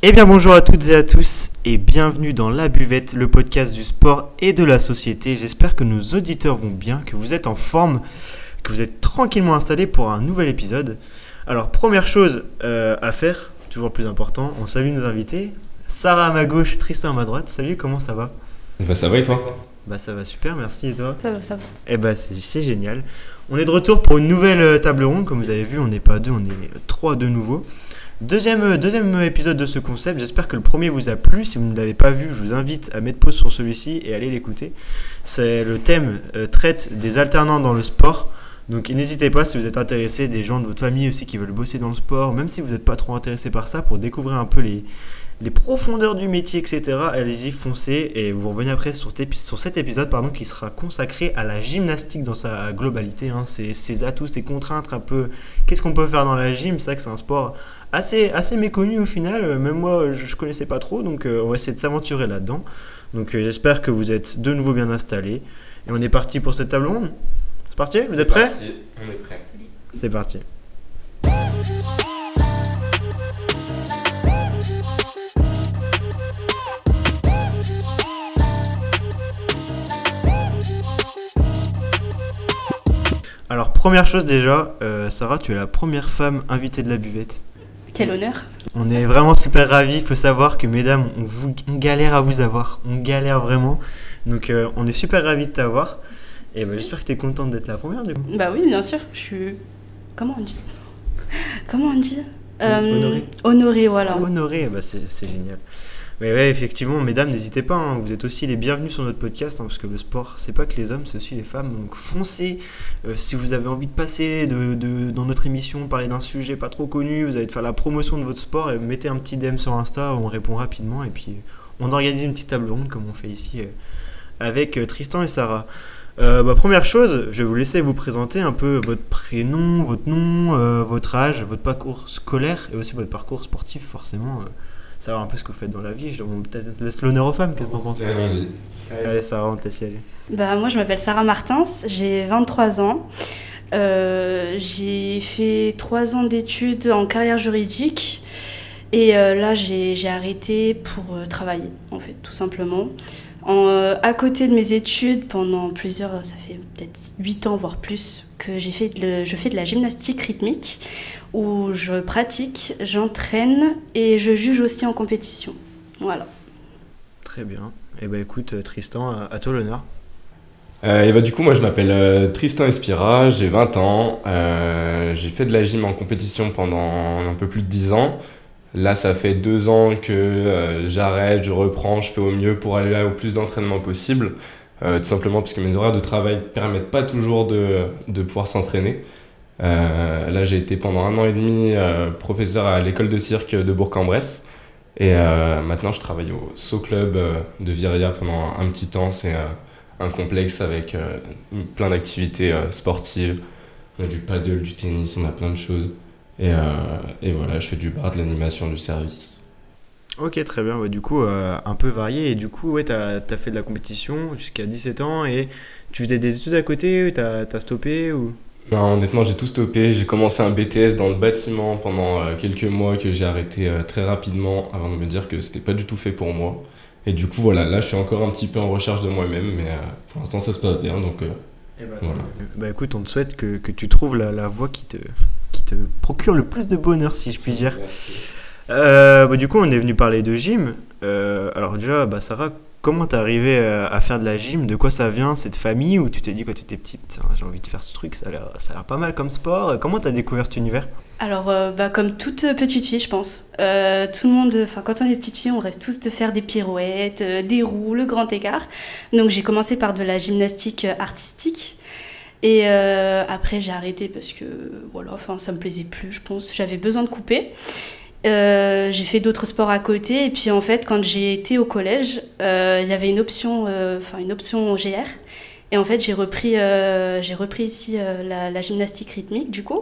Eh bien bonjour à toutes et à tous et bienvenue dans La Buvette, le podcast du sport et de la société. J'espère que nos auditeurs vont bien, que vous êtes en forme, que vous êtes tranquillement installés pour un nouvel épisode. Alors première chose à faire, toujours plus important, on salue nos invités. Sarah à ma gauche, Tristan à ma droite. Salut, comment ça va ? Ça va et toi ? Ça va super, merci, et toi ? Ça va. Eh ben c'est génial. On est de retour pour une nouvelle table ronde, comme vous avez vu, on n'est pas deux, on est trois de nouveau. Deuxième épisode de ce concept, j'espère que le premier vous a plu. Si vous ne l'avez pas vu, je vous invite à mettre pause sur celui-ci et aller l'écouter. C'est le thème traite des alternants dans le sport. Donc n'hésitez pas si vous êtes intéressé, des gens de votre famille aussi qui veulent bosser dans le sport, même si vous n'êtes pas trop intéressé par ça, pour découvrir un peu les profondeurs du métier, etc. Allez-y, foncez et vous revenez après sur cet épisode qui sera consacré à la gymnastique dans sa globalité, ses atouts, ses contraintes, un peu qu'est-ce qu'on peut faire dans la gym. C'est vrai que c'est un sport assez méconnu au final, même moi je connaissais pas trop, donc on va essayer de s'aventurer là-dedans. Donc j'espère que vous êtes de nouveau bien installés et on est parti pour cette table ronde. C'est parti ? Vous êtes prêts ? On est prêts. C'est parti. Alors première chose déjà, Sarah, tu es la première femme invitée de la buvette. Quel honneur. On est vraiment super ravis. Il faut savoir que mesdames, on galère à vous avoir. On galère vraiment. Donc on est super ravis de t'avoir. Et j'espère que tu es contente d'être la première du coup. Bah oui, bien sûr. Je suis... Comment on dit Honorée. Honorée, voilà. Honorée, c'est génial. Mais ouais, effectivement, mesdames, n'hésitez pas, vous êtes aussi les bienvenus sur notre podcast, parce que le sport, c'est pas que les hommes, c'est aussi les femmes. Donc foncez, si vous avez envie de passer dans notre émission, parler d'un sujet pas trop connu, vous allez faire la promotion de votre sport, et mettez un petit DM sur Insta, on répond rapidement, et puis on organise une petite table ronde, comme on fait ici, avec Tristan et Sarah. Première chose, je vais vous laisser vous présenter un peu votre prénom, votre nom, votre âge, votre parcours scolaire, et aussi votre parcours sportif, forcément. Savoir un peu ce que vous faites dans la vie. On peut-être laisse l'honneur aux femmes, qu'est-ce que t'en penses ? Allons-y. Allez Sarah, on te laisse y aller. Bah moi je m'appelle Sarah Martins, j'ai 23 ans. J'ai fait 3 ans d'études en carrière juridique. Et là j'ai arrêté pour travailler, en fait, tout simplement. À côté de mes études, pendant ça fait peut-être 8 ans, voire plus, que je fais de la gymnastique rythmique, où je pratique, j'entraîne et je juge aussi en compétition. Voilà. Très bien. Et écoute, Tristan, à toi l'honneur. Du coup, moi je m'appelle Tristan Espira, j'ai 20 ans. J'ai fait de la gym en compétition pendant un peu plus de 10 ans. Là, ça fait 2 ans que j'arrête, je reprends, je fais au mieux pour aller au plus d'entraînement possible. Tout simplement parce que mes horaires de travail ne permettent pas toujours de pouvoir s'entraîner. Là, j'ai été pendant 1 an et demi professeur à l'école de cirque de Bourg-en-Bresse. Et maintenant, je travaille au Saut Club de Viria pendant un petit temps. C'est un complexe avec plein d'activités sportives. On a du paddle, du tennis, on a plein de choses. Et voilà, je fais du bar, de l'animation, du service. Ok, très bien. Du coup, un peu varié. Et du coup, ouais, t'as fait de la compétition jusqu'à 17 ans et tu faisais des études à côté ou t'as stoppé ou... Non, honnêtement, j'ai tout stoppé. J'ai commencé un BTS dans le bâtiment pendant quelques mois que j'ai arrêté très rapidement avant de me dire que c'était pas du tout fait pour moi. Et du coup, voilà, là, je suis encore un petit peu en recherche de moi-même, mais pour l'instant, ça se passe bien, donc voilà. Écoute, on te souhaite que tu trouves la voie qui te procure le plus de bonheur, si je puis dire. Du coup, on est venu parler de gym. Alors déjà, Sarah, comment t'es arrivée à faire de la gym ? De quoi ça vient, cette famille, où tu t'es dit quand t'étais petite, j'ai envie de faire ce truc, ça a l'air pas mal comme sport. Comment t'as découvert cet univers ? Alors, comme toute petite fille, je pense. Tout le monde, quand on est petite fille, on rêve tous de faire des pirouettes, des roues, le grand écart. Donc, j'ai commencé par de la gymnastique artistique. Et après, j'ai arrêté parce que, ça me plaisait plus, je pense. J'avais besoin de couper. J'ai fait d'autres sports à côté. Et puis, en fait, quand j'ai été au collège, il y avait une option GR. Et en fait, j'ai repris ici la gymnastique rythmique, du coup.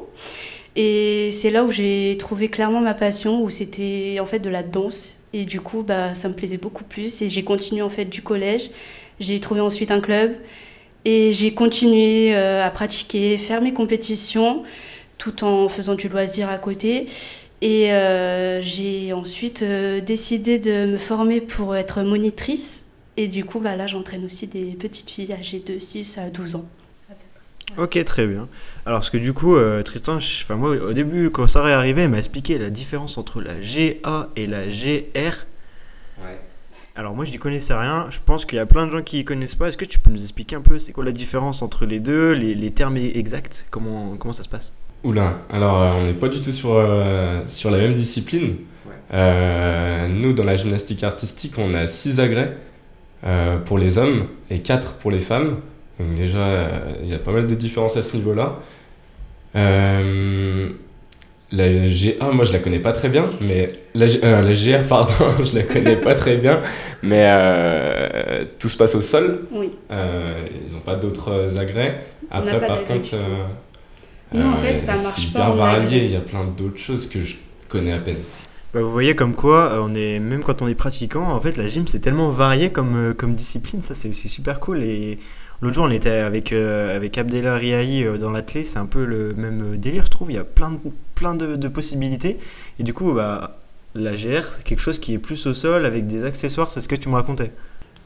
Et c'est là où j'ai trouvé clairement ma passion, où c'était en fait de la danse. Et du coup, ça me plaisait beaucoup plus. Et j'ai continué en fait du collège. J'ai trouvé ensuite un club. Et j'ai continué à pratiquer, faire mes compétitions, tout en faisant du loisir à côté. Et j'ai ensuite décidé de me former pour être monitrice. Et du coup, là, j'entraîne aussi des petites filles âgées de 6 à 12 ans. Ok, très bien. Alors, parce que du coup, Tristan, moi, au début, quand Sarah est arrivée, elle m'a expliqué la différence entre la GA et la GR. Ouais. Alors, moi, je n'y connaissais rien. Je pense qu'il y a plein de gens qui ne connaissent pas. Est-ce que tu peux nous expliquer un peu c'est quoi la différence entre les deux, les termes exacts? Comment ça se passe? Oula, alors on n'est pas du tout sur la même discipline. Nous, dans la gymnastique artistique, on a 6 agrès pour les hommes et 4 pour les femmes. Donc déjà, il y a pas mal de différences à ce niveau-là. La GA, moi je la connais pas très bien, mais la GR, pardon, je la connais pas très bien, mais tout se passe au sol. Oui. Ils n'ont pas d'autres agrès. On n'a Après, pas par d'agrès contre, du Non, en fait, ça c'est marche hyper pas en varié. agrès. Il y a plein d'autres choses que je connais à peine. Vous voyez comme quoi, même quand on est pratiquant, en fait, la gym, c'est tellement varié comme discipline. Ça, c'est super cool. Et l'autre jour, on était avec Abdella Riahi dans l'athlé. C'est un peu le même délire, je trouve. Il y a plein de possibilités. Et du coup, la GR, c'est quelque chose qui est plus au sol avec des accessoires. C'est ce que tu me racontais.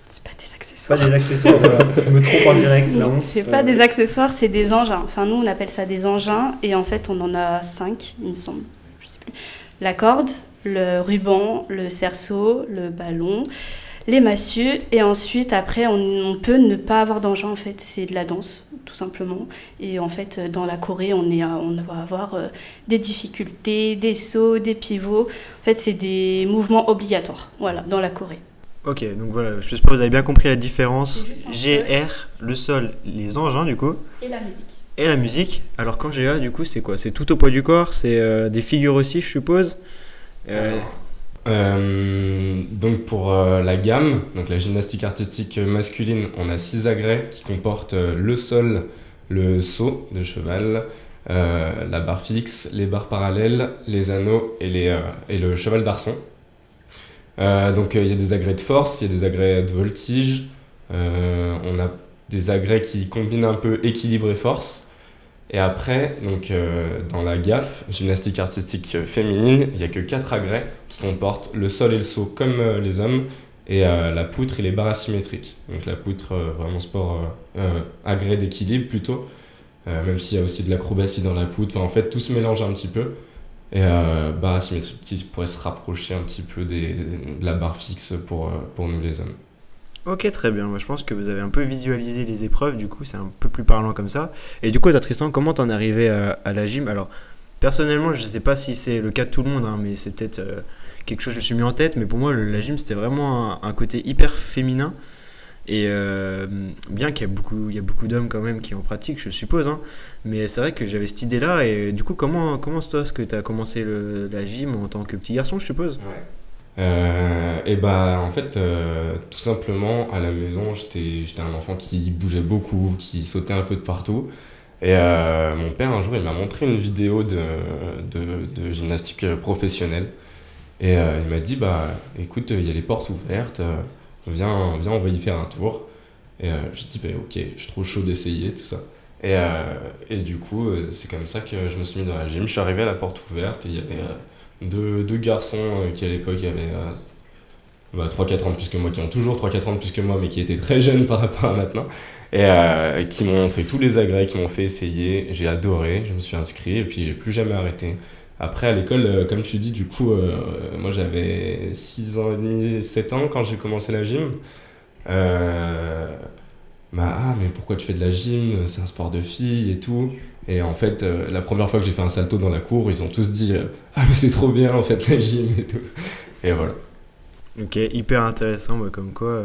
C'est pas des accessoires. Pas des accessoires, voilà. Je me trompe en direct. Non, c'est pas des accessoires, c'est des engins. Enfin, nous, on appelle ça des engins. Et en fait, on en a 5, il me semble. Je sais plus. La corde, le ruban, le cerceau, le ballon, les massues. Et ensuite, après, on peut ne pas avoir d'engin, en fait. C'est de la danse, tout simplement. Et en fait, dans la choré, on va avoir des difficultés, des sauts, des pivots. En fait, c'est des mouvements obligatoires, voilà, dans la choré. Ok, donc voilà, j'espère que vous avez bien compris la différence. C'est juste un GR, le sol, les engins, du coup. Et la musique. Et la musique. Alors quand GA, du coup, c'est quoi? C'est tout au poids du corps, c'est des figures aussi, je suppose. Donc pour la gamme, donc la gymnastique artistique masculine, on a 6 agrès qui comportent le sol, le saut de cheval, la barre fixe, les barres parallèles, les anneaux et le cheval d'arçon. Donc il y a des agrès de force, il y a des agrès de voltige, on a des agrès qui combinent un peu équilibre et force. Et après, donc, dans la GAF, gymnastique artistique féminine, il n'y a que 4 agrès qui comportent le sol et le saut comme les hommes, et la poutre et les barres asymétriques. Donc la poutre, vraiment sport agrès d'équilibre plutôt, même s'il y a aussi de l'acrobatie dans la poutre. Enfin, en fait, tout se mélange un petit peu. Et barre asymétrique qui pourrait se rapprocher un petit peu de la barre fixe pour nous les hommes. Ok, très bien. Moi, je pense que vous avez un peu visualisé les épreuves, du coup, c'est un peu plus parlant comme ça. Et du coup, Tristan, comment t'en es arrivé à la gym? Alors, personnellement, je sais pas si c'est le cas de tout le monde, hein, mais c'est peut-être quelque chose que je me suis mis en tête. Mais pour moi, la gym, c'était vraiment un côté hyper féminin. Et bien qu'il y a beaucoup d'hommes quand même qui en pratiquent, je suppose, hein, mais c'est vrai que j'avais cette idée-là. Et du coup, comment toi, est-ce que tu as commencé la gym en tant que petit garçon, je suppose? Ouais. En fait, tout simplement, à la maison, j'étais un enfant qui bougeait beaucoup, qui sautait un peu de partout. Et mon père, un jour, il m'a montré une vidéo de gymnastique professionnelle. Et il m'a dit, écoute, il y a les portes ouvertes, viens, on va y faire un tour. Et j'ai dit, ok, je suis trop chaud d'essayer, tout ça. Et du coup, c'est comme ça que je me suis mis dans la gym. Je suis arrivé à la porte ouverte et il y avait deux garçons qui à l'époque avaient 3-4 ans de plus que moi, qui ont toujours 3-4 ans de plus que moi, mais qui étaient très jeunes par rapport à maintenant, et qui m'ont montré tous les agrès, qui m'ont fait essayer. J'ai adoré, je me suis inscrit et puis j'ai plus jamais arrêté. Après, à l'école, comme tu dis, du coup, moi j'avais 6 ans et demi, 7 ans quand j'ai commencé la gym. Mais pourquoi tu fais de la gym? C'est un sport de filles et tout. Et en fait, la première fois que j'ai fait un salto dans la cour, ils ont tous dit ah, mais c'est trop bien en fait la gym et tout. Et voilà. Ok, hyper intéressant, comme quoi.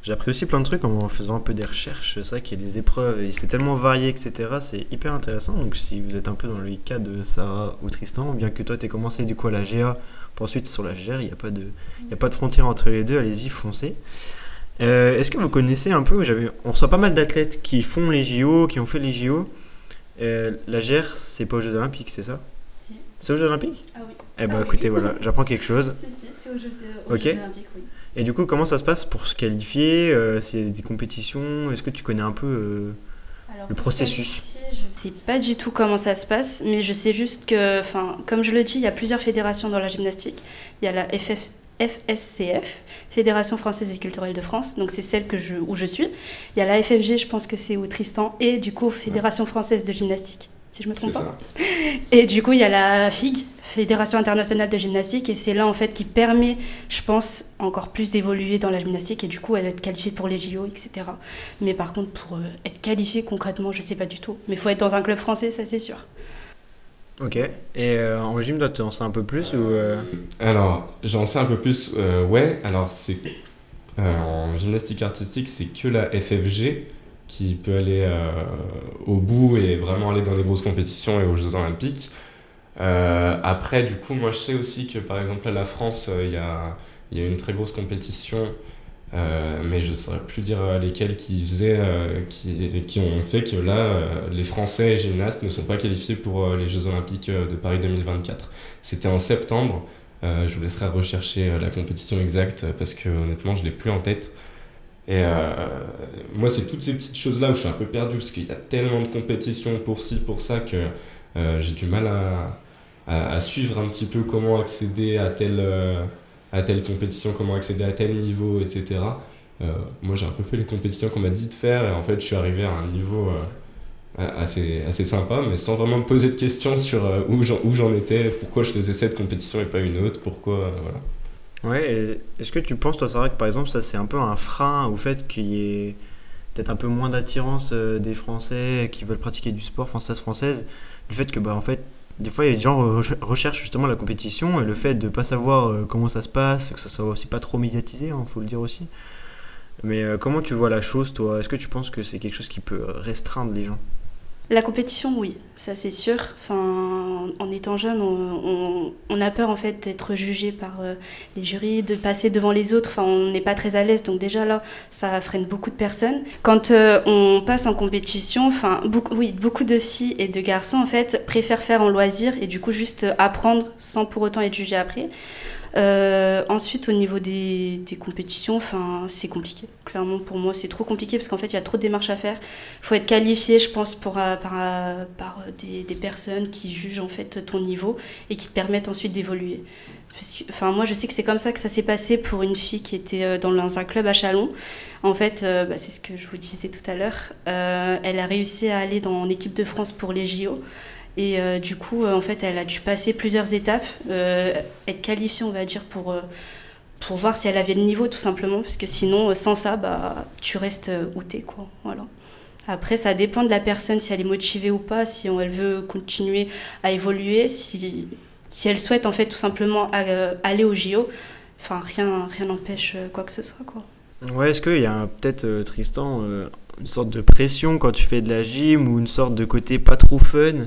J'ai appris aussi plein de trucs en faisant un peu des recherches. C'est vrai qu'il y a des épreuves et c'est tellement varié, etc. C'est hyper intéressant. Donc, si vous êtes un peu dans le cas de Sarah ou Tristan, bien que toi, tu aies commencé du coup à la GA, pour ensuite sur la GR, il n'y a pas de frontière entre les deux. Allez-y, foncez. Est-ce que vous connaissez un peu, on reçoit pas mal d'athlètes qui font les JO, qui ont fait les JO. La GR, c'est pas aux Jeux Olympiques, c'est ça? Si. C'est aux Jeux Olympiques? Ah oui. Écoutez, voilà, j'apprends quelque chose. Si, c'est aux Jeux Ok. Olympiques, oui. Et du coup, comment ça se passe pour se qualifier? S'il y a des compétitions, est-ce que tu connais un peu Alors, le pour processus? se qualifier, je sais pas du tout comment ça se passe, mais je sais juste que, comme je le dis, il y a plusieurs fédérations dans la gymnastique. Il y a la FSCF, Fédération Française et Culturelle de France, donc c'est celle où je suis. Il y a la FFG, je pense que c'est où Tristan, et du coup, Fédération Française de Gymnastique, si je me trompe pas. Et du coup, il y a la FIG, Fédération Internationale de Gymnastique, et c'est là, en fait, qui permet, je pense, encore plus d'évoluer dans la gymnastique, et du coup, d'être qualifié pour les JO, etc. Mais par contre, pour être qualifié concrètement, je sais pas du tout. Mais il faut être dans un club français, ça c'est sûr. Ok. Et en gym, toi, tu en sais un peu plus ou Alors, j'en sais un peu plus, ouais. Alors, en gymnastique artistique, c'est que la FFG qui peut aller au bout et vraiment aller dans les grosses compétitions et aux Jeux Olympiques. Après, du coup, moi, je sais aussi que, par exemple, à la France, il y a une très grosse compétition, mais je ne saurais plus dire lesquelles qui ont fait que là, les Français gymnastes ne sont pas qualifiés pour les Jeux Olympiques de Paris 2024. C'était en septembre. Je vous laisserai rechercher la compétition exacte parce que, honnêtement, je ne l'ai plus en tête. Et moi, c'est toutes ces petites choses-là où je suis un peu perdu parce qu'il y a tellement de compétitions pour ci, pour ça que j'ai du mal à suivre un petit peu comment accéder à telle compétition, comment accéder à tel niveau, etc. Moi, j'ai un peu fait les compétitions qu'on m'a dit de faire et en fait, je suis arrivé à un niveau assez sympa, mais sans vraiment me poser de questions sur où j'en étais, pourquoi je faisais cette compétition et pas une autre, pourquoi, voilà. Ouais, et est-ce que tu penses, toi, c'est vrai que par exemple, ça c'est un peu un frein au fait qu'il y ait peut-être un peu moins d'attirance des Français qui veulent pratiquer du sport française, du fait que, bah, en fait, des fois, il y a des gens recherchent justement la compétition et le fait de pas savoir comment ça se passe, que ça soit aussi pas trop médiatisé, faut le dire aussi. Mais comment tu vois la chose, toi? Est-ce que tu penses que c'est quelque chose qui peut restreindre les gens? La compétition, oui, ça c'est sûr. En étant jeune, on a peur en fait d'être jugé par les jurys, de passer devant les autres. On n'est pas très à l'aise, donc déjà là, ça freine beaucoup de personnes. Quand on passe en compétition, beaucoup de filles et de garçons en fait préfèrent faire en loisir et du coup juste apprendre sans pour autant être jugé après. Ensuite, au niveau des compétitions, c'est compliqué. Clairement, pour moi, c'est trop compliqué parce qu'en fait, il y a trop de démarches à faire. Il faut être qualifié, je pense, par des personnes qui jugent en fait ton niveau et qui te permettent ensuite d'évoluer. Moi, je sais que c'est comme ça que ça s'est passé pour une fille qui était dans un club à Châlons. En fait, c'est ce que je vous disais tout à l'heure. Elle a réussi à aller en équipe de France pour les JO. Et du coup, en fait, elle a dû passer plusieurs étapes, être qualifiée, on va dire, pour voir si elle avait le niveau, tout simplement. Parce que sinon, sans ça, tu restes où t'es, quoi. Voilà. Après, ça dépend de la personne, si elle est motivée ou pas, si elle veut continuer à évoluer, si elle souhaite, en fait, tout simplement aller au JO. Rien n'empêche quoi que ce soit, quoi. Ouais, est-ce qu'il y a peut-être, Tristan, une sorte de pression quand tu fais de la gym ou une sorte de côté pas trop fun,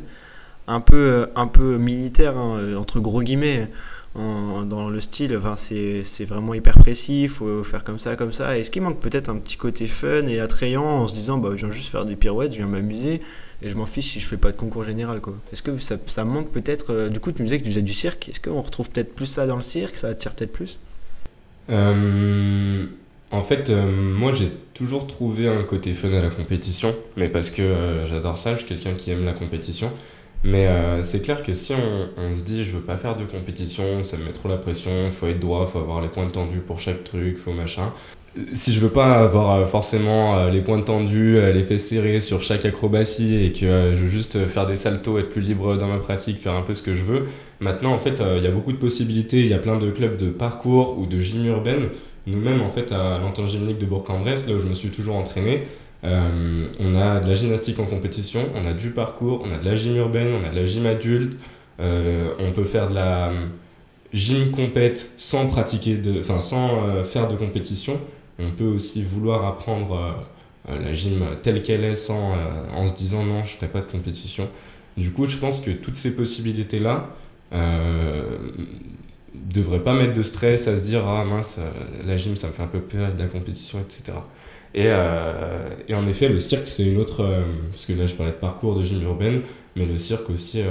un peu militaire, entre gros guillemets, dans le style, c'est vraiment hyper précis, il faut faire comme ça. Est-ce qu'il manque peut-être un petit côté fun et attrayant en se disant, je viens juste faire des pirouettes, je viens m'amuser et je m'en fiche si je fais pas de concours général, quoi. Est-ce que ça manque peut-être, du coup tu me disais que tu faisais du cirque, est-ce qu'on retrouve peut-être plus ça dans le cirque, ça attire peut-être plus? En fait, moi j'ai toujours trouvé un côté fun à la compétition, mais parce que j'adore ça, je suis quelqu'un qui aime la compétition. Mais c'est clair que si on se dit je veux pas faire de compétition, ça me met trop la pression, faut être droit, faut avoir les points tendus pour chaque truc, faut machin. Si je veux pas avoir forcément les points tendus, les fesses serrées sur chaque acrobatie et que je veux juste faire des saltos, être plus libre dans ma pratique, faire un peu ce que je veux, maintenant en fait il y a beaucoup de possibilités, il y a plein de clubs de parcours ou de gym urbaine. Nous-mêmes en fait à l'Intergymnique de Bourg-en-Bresse, là où je me suis toujours entraîné, on a de la gymnastique en compétition, on a du parcours, on a de la gym urbaine, on a de la gym adulte, on peut faire de la gym compète sans faire de compétition. On peut aussi vouloir apprendre la gym telle qu'elle est en se disant non, je ne ferai pas de compétition. Du coup, je pense que toutes ces possibilités-là devraient pas mettre de stress à se dire ah mince, la gym ça me fait un peu peur, de la compétition, etc. Et en effet, le cirque, c'est une autre... parce que là, je parlais de parcours, de gym urbaine, mais le cirque aussi,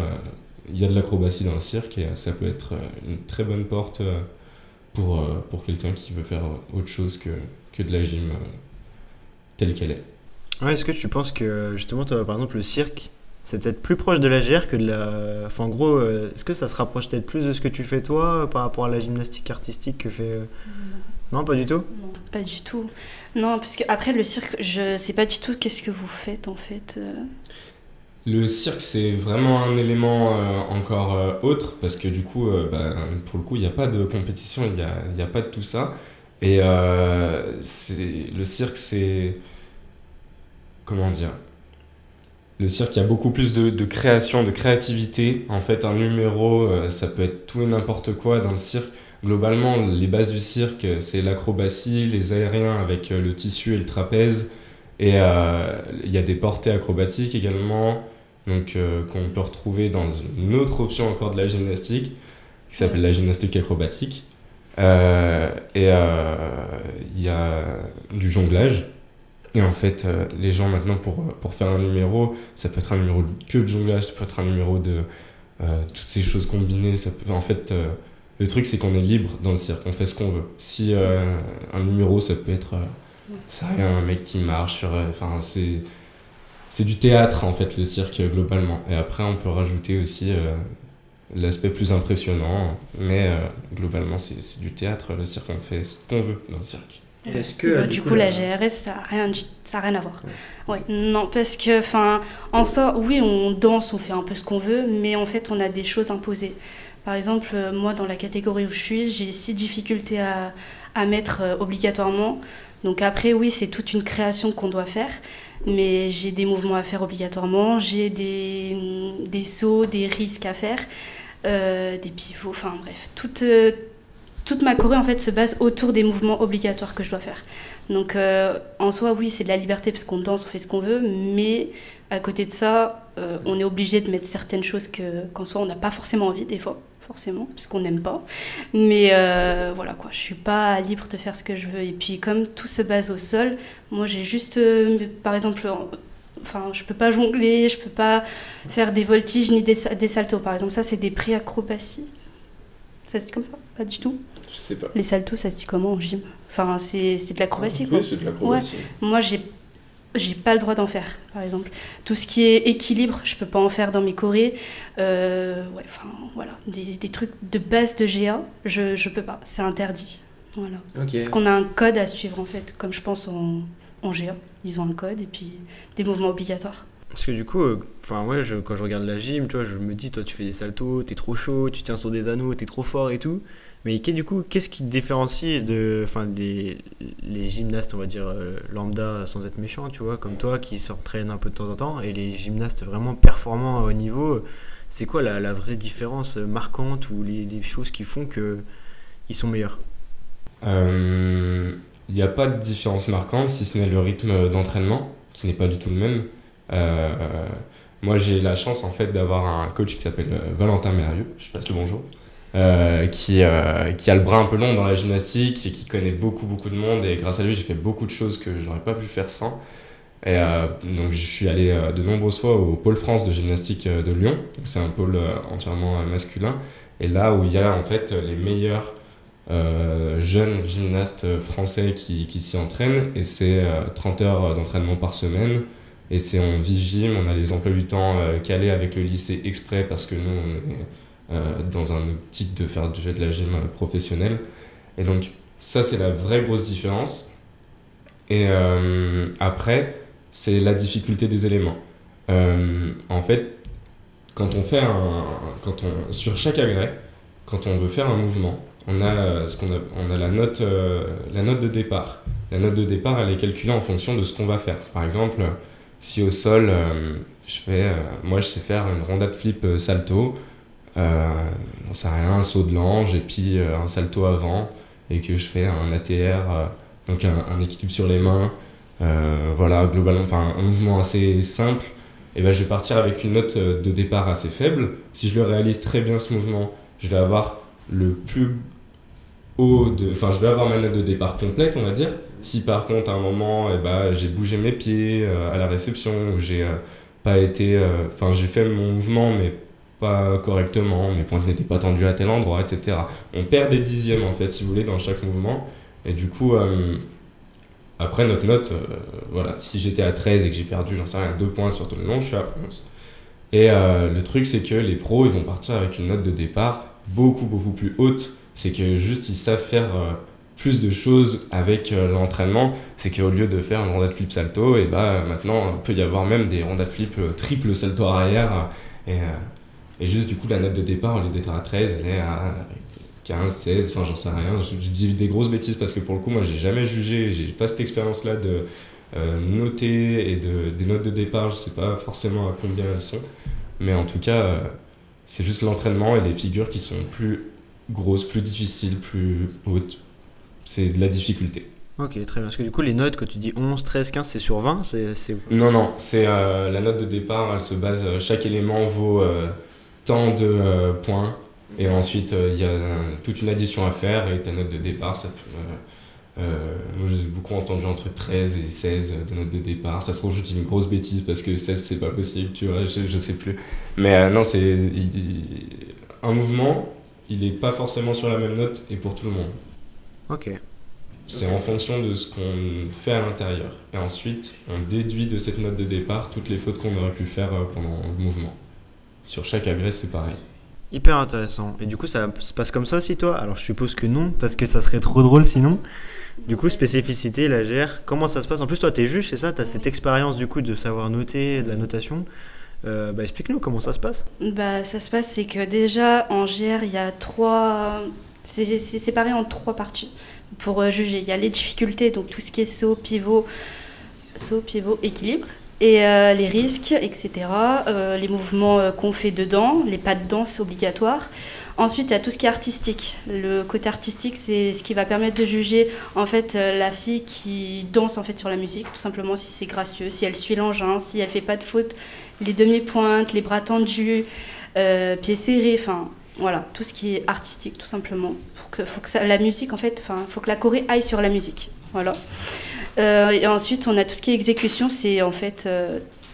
il y a de l'acrobatie dans le cirque et ça peut être une très bonne porte pour quelqu'un qui veut faire autre chose que de la gym telle qu'elle est. Ouais, est-ce que tu penses que, justement, toi, par exemple, le cirque, c'est peut-être plus proche de la GR que de la... Enfin, en gros, est-ce que ça se rapproche peut-être plus de ce que tu fais toi par rapport à la gymnastique artistique que fait... Non, pas du tout? Non, pas du tout. Non, parce que après le cirque, je sais pas du tout qu'est-ce que vous faites en fait. Le cirque, c'est vraiment un élément encore autre, parce que du coup, pour le coup, il n'y a pas de compétition, il y a pas de tout ça. Et le cirque, c'est... Comment dire? Le cirque, il y a beaucoup plus de création, de créativité. En fait, un numéro, ça peut être tout et n'importe quoi dans le cirque. Globalement, les bases du cirque, c'est l'acrobatie, les aériens avec le tissu et le trapèze. Et il y a des portées acrobatiques également, donc qu'on peut retrouver dans une autre option encore de la gymnastique, qui s'appelle la gymnastique acrobatique. Il y a du jonglage. Et en fait, les gens maintenant, pour faire un numéro, ça peut être un numéro que de jonglage, ça peut être un numéro de toutes ces choses combinées. En fait, le truc, c'est qu'on est libre dans le cirque, on fait ce qu'on veut. Si un numéro, ça peut être ça rien, un mec qui marche sur... Enfin, c'est du théâtre, en fait, le cirque, globalement. Et après, on peut rajouter aussi l'aspect plus impressionnant. Mais globalement, c'est du théâtre, le cirque, on fait ce qu'on veut dans le cirque. Est-ce que, Du coup, la GRS, ça n'a rien à voir. Ouais, non, parce que, en soi, oui, on danse, on fait un peu ce qu'on veut, mais en fait, on a des choses imposées. Par exemple, moi, dans la catégorie où je suis, j'ai 6 difficultés à mettre obligatoirement. Donc après, oui, c'est toute une création qu'on doit faire, mais j'ai des mouvements à faire obligatoirement, j'ai des sauts, des risques à faire, des pivots, enfin bref, toute ma choré en fait se base autour des mouvements obligatoires que je dois faire. Donc en soi, oui, c'est de la liberté parce qu'on danse, on fait ce qu'on veut, mais à côté de ça, on est obligé de mettre certaines choses qu'en soi on n'a pas forcément envie des fois, forcément, puisqu'on n'aime pas. Mais voilà quoi, je suis pas libre de faire ce que je veux. Et puis comme tout se base au sol, moi j'ai juste, par exemple, je peux pas jongler, je peux pas faire des voltiges ni des saltos. Par exemple, ça c'est des pré-acrobaties. Ça se dit comme ça? Pas du tout. Je sais pas. Les saltos, ça se dit comment en gym? Enfin, c'est de l'acrobatie, quoi. Oui, c'est de l'acrobatie. Ouais. Moi, j'ai pas le droit d'en faire, par exemple. Tout ce qui est équilibre, je peux pas en faire dans mes chorés. Voilà. Des trucs de base de GA, je peux pas. C'est interdit. Voilà. Okay. Parce qu'on a un code à suivre, en fait, comme je pense en GA. Ils ont un code et puis des mouvements obligatoires. Parce que du coup, quand je regarde la gym, tu vois, je me dis, toi, tu fais des saltos, t'es trop chaud, tu tiens sur des anneaux, t'es trop fort et tout. Mais du coup, qu'est-ce qui te différencie les gymnastes, on va dire, lambda, sans être méchant, tu vois, comme toi, qui s'entraînent un peu de temps en temps, et les gymnastes vraiment performants à haut niveau, c'est quoi la vraie différence marquante ou les choses qui font qu'ils sont meilleurs? Il n'y a pas de différence marquante, si ce n'est le rythme d'entraînement, qui n'est pas du tout le même. Moi, j'ai la chance, en fait, d'avoir un coach qui s'appelle Valentin Mérieux, je passe le bonjour. Qui a le bras un peu long dans la gymnastique et qui connaît beaucoup de monde, et grâce à lui j'ai fait beaucoup de choses que j'aurais pas pu faire sans. Et donc je suis allé de nombreuses fois au pôle France de gymnastique de Lyon, donc c'est un pôle entièrement masculin, et là où il y a en fait les meilleurs jeunes gymnastes français qui s'y entraînent, et c'est 30 heures d'entraînement par semaine, et c'est en vigime, on a les emplois du temps calés avec le lycée exprès parce que nous on est dans un optique de faire de la gym professionnelle. Et donc ça c'est la vraie grosse différence. Et après c'est la difficulté des éléments. En fait sur chaque agrès, quand on veut faire un mouvement, on a la note de départ. La note de départ, elle est calculée en fonction de ce qu'on va faire. Par exemple, si au sol moi je sais faire une rondade flip salto, j'en sais rien, un saut de l'ange et puis un salto avant, et que je fais un ATR, donc un équilibre sur les mains, voilà, globalement, un mouvement assez simple, et ben je vais partir avec une note de départ assez faible. Si je le réalise très bien ce mouvement, je vais avoir le plus haut je vais avoir ma note de départ complète, on va dire. Si par contre à un moment j'ai bougé mes pieds à la réception, ou j'ai pas été, j'ai fait mon mouvement mais pas correctement, mes pointes n'étaient pas tendues à tel endroit, etc. On perd des dixièmes en fait, si vous voulez, dans chaque mouvement. Et du coup, après notre note, voilà, si j'étais à 13 et que j'ai perdu, j'en sais rien, 2 points sur tout le long, je suis à 11. Et le truc, c'est que les pros, ils vont partir avec une note de départ beaucoup, beaucoup plus haute. C'est que juste, ils savent faire plus de choses avec l'entraînement. C'est qu'au lieu de faire une rondade flip salto, et bah, maintenant, il peut y avoir même des rondades flip triple salto arrière. Et juste, du coup, la note de départ, au lieu d'être à 13, elle est à 15, 16, enfin, j'en sais rien. Je dis des grosses bêtises parce que pour le coup, moi, j'ai jamais jugé, j'ai pas cette expérience-là de noter et des notes de départ. Je sais pas forcément à combien elles sont. Mais en tout cas, c'est juste l'entraînement et les figures qui sont plus grosses, plus difficiles, plus hautes. C'est de la difficulté. Ok, très bien. Parce que du coup, les notes, quand tu dis 11, 13, 15, c'est sur 20 Non, c'est la note de départ, elle se base, chaque élément vaut tant de points. Et ensuite, il y a toute une addition à faire et ta note de départ, ça peut... moi, j'ai beaucoup entendu entre 13 et 16 de notes de départ. Ça se trouve, je dis une grosse bêtise parce que 16, c'est pas possible, tu vois, je sais plus. Mais non, un mouvement, il est pas forcément sur la même note et pour tout le monde. Ok. C'est en fonction de ce qu'on fait à l'intérieur. Et ensuite, on déduit de cette note de départ toutes les fautes qu'on aurait pu faire pendant le mouvement. Sur chaque agrès, c'est pareil. Hyper intéressant. Et du coup, ça se passe comme ça aussi, toi? Alors, je suppose que non, parce que ça serait trop drôle sinon. Du coup, spécificité, la GR, comment ça se passe? En plus, toi, t'es juge, c'est ça? T'as cette expérience, du coup, de savoir noter, de la notation. Explique-nous comment ça se passe. Bah, ça se passe, c'est que déjà, en GR, il y a trois... C'est séparé en trois parties pour juger. Il y a les difficultés, donc tout ce qui est saut, pivot, équilibre. Et les risques, etc. Les mouvements qu'on fait dedans, les pas de danse obligatoires. Ensuite, il y a tout ce qui est artistique. Le côté artistique, c'est ce qui va permettre de juger en fait la fille qui danse en fait sur la musique, tout simplement si c'est gracieux, si elle suit l'engin, si elle fait pas de faute, les demi-pointes, les bras tendus, pieds serrés, enfin voilà, tout ce qui est artistique, tout simplement. Faut que la musique en fait, faut que la choré aille sur la musique, voilà. Et ensuite, on a tout ce qui est exécution, c'est en fait,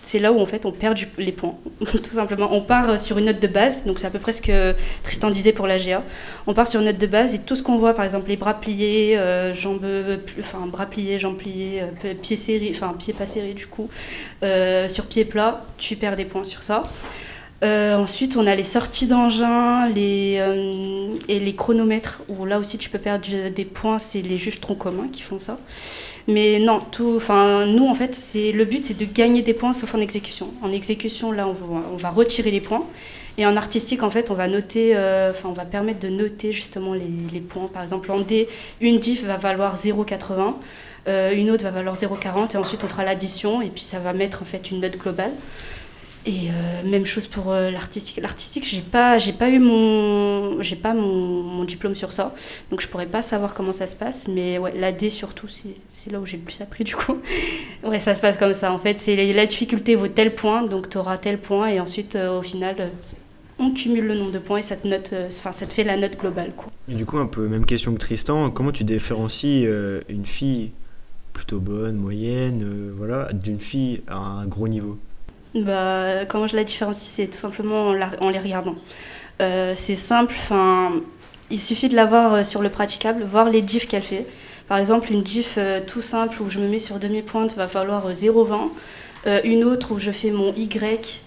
c'est là où en fait on perd les points, tout simplement. On part sur une note de base, donc c'est à peu près ce que Tristan disait pour la GA. On part sur une note de base et tout ce qu'on voit, par exemple les bras pliés, bras pliés, jambes pliées, pieds serrés, pieds pas serrés du coup, sur pied plat, tu perds des points sur ça. Ensuite, on a les sorties d'engin et les chronomètres, où là aussi tu peux perdre des points, c'est les juges troncs communs qui font ça. Mais non, nous en fait, le but c'est de gagner des points sauf en exécution. En exécution, là on va retirer les points. Et en artistique, en fait, on va noter, on va permettre de noter justement les points. Par exemple, en D, une diff va valoir 0,80, une autre va valoir 0,40, et ensuite on fera l'addition, et puis ça va mettre en fait une note globale. Et même chose pour l'artistique. L'artistique, j'ai pas eu mon diplôme sur ça, donc je pourrais pas savoir comment ça se passe. Mais ouais, la D surtout, c'est là où j'ai le plus appris du coup. Ouais, ça se passe comme ça en fait. C'est la difficulté vaut tel point, donc tu auras tel point, et ensuite au final, on cumule le nombre de points et ça te fait la note globale quoi. Et du coup, un peu même question que Tristan. Comment tu différencies une fille plutôt bonne, moyenne, voilà, d'une fille à un gros niveau? Bah, comment je la différencie, c'est tout simplement en les regardant. C'est simple, il suffit de la voir sur le praticable, voir les diffs qu'elle fait. Par exemple, une diff tout simple où je me mets sur demi-pointe va falloir 0,20. Une autre où je fais mon Y,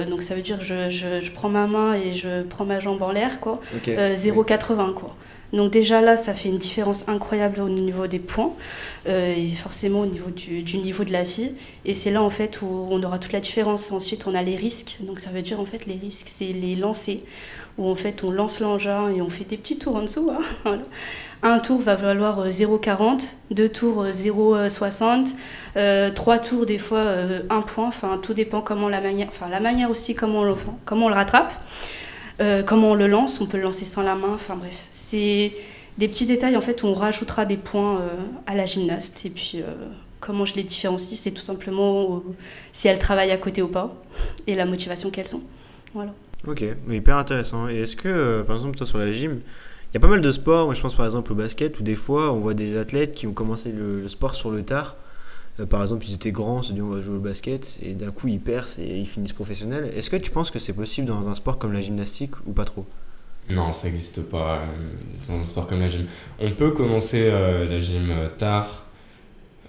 donc ça veut dire je prends ma main et je prends ma jambe en l'air, quoi. Okay. 0,80 quoi. Donc déjà là, ça fait une différence incroyable au niveau des points et forcément au niveau du niveau de la fille. Et c'est là en fait où on aura toute la différence. Ensuite, on a les risques. Donc ça veut dire en fait les risques, c'est les lancers où en fait on lance l'engin et on fait des petits tours en dessous. Hein, voilà. Un tour va valoir 0,40, deux tours 0,60, trois tours des fois 1 point. Enfin, tout dépend comment la manière aussi comment on le rattrape. Comment on le lance, on peut le lancer sans la main, enfin bref. C'est des petits détails en fait où on rajoutera des points à la gymnaste. Et puis comment je les différencie, c'est tout simplement si elles travaillent à côté ou pas et la motivation qu'elles ont. Voilà. Ok, hyper intéressant. Et est-ce que, par exemple, toi sur la gym, il y a pas mal de sports, moi je pense par exemple au basket, où des fois on voit des athlètes qui ont commencé le sport sur le tard. Par exemple, ils étaient grands, on se dit on va jouer au basket, et d'un coup ils percent et ils finissent professionnels. Est-ce que tu penses que c'est possible dans un sport comme la gymnastique ou pas trop? Non, ça n'existe pas dans un sport comme la gym. On peut commencer la gym tard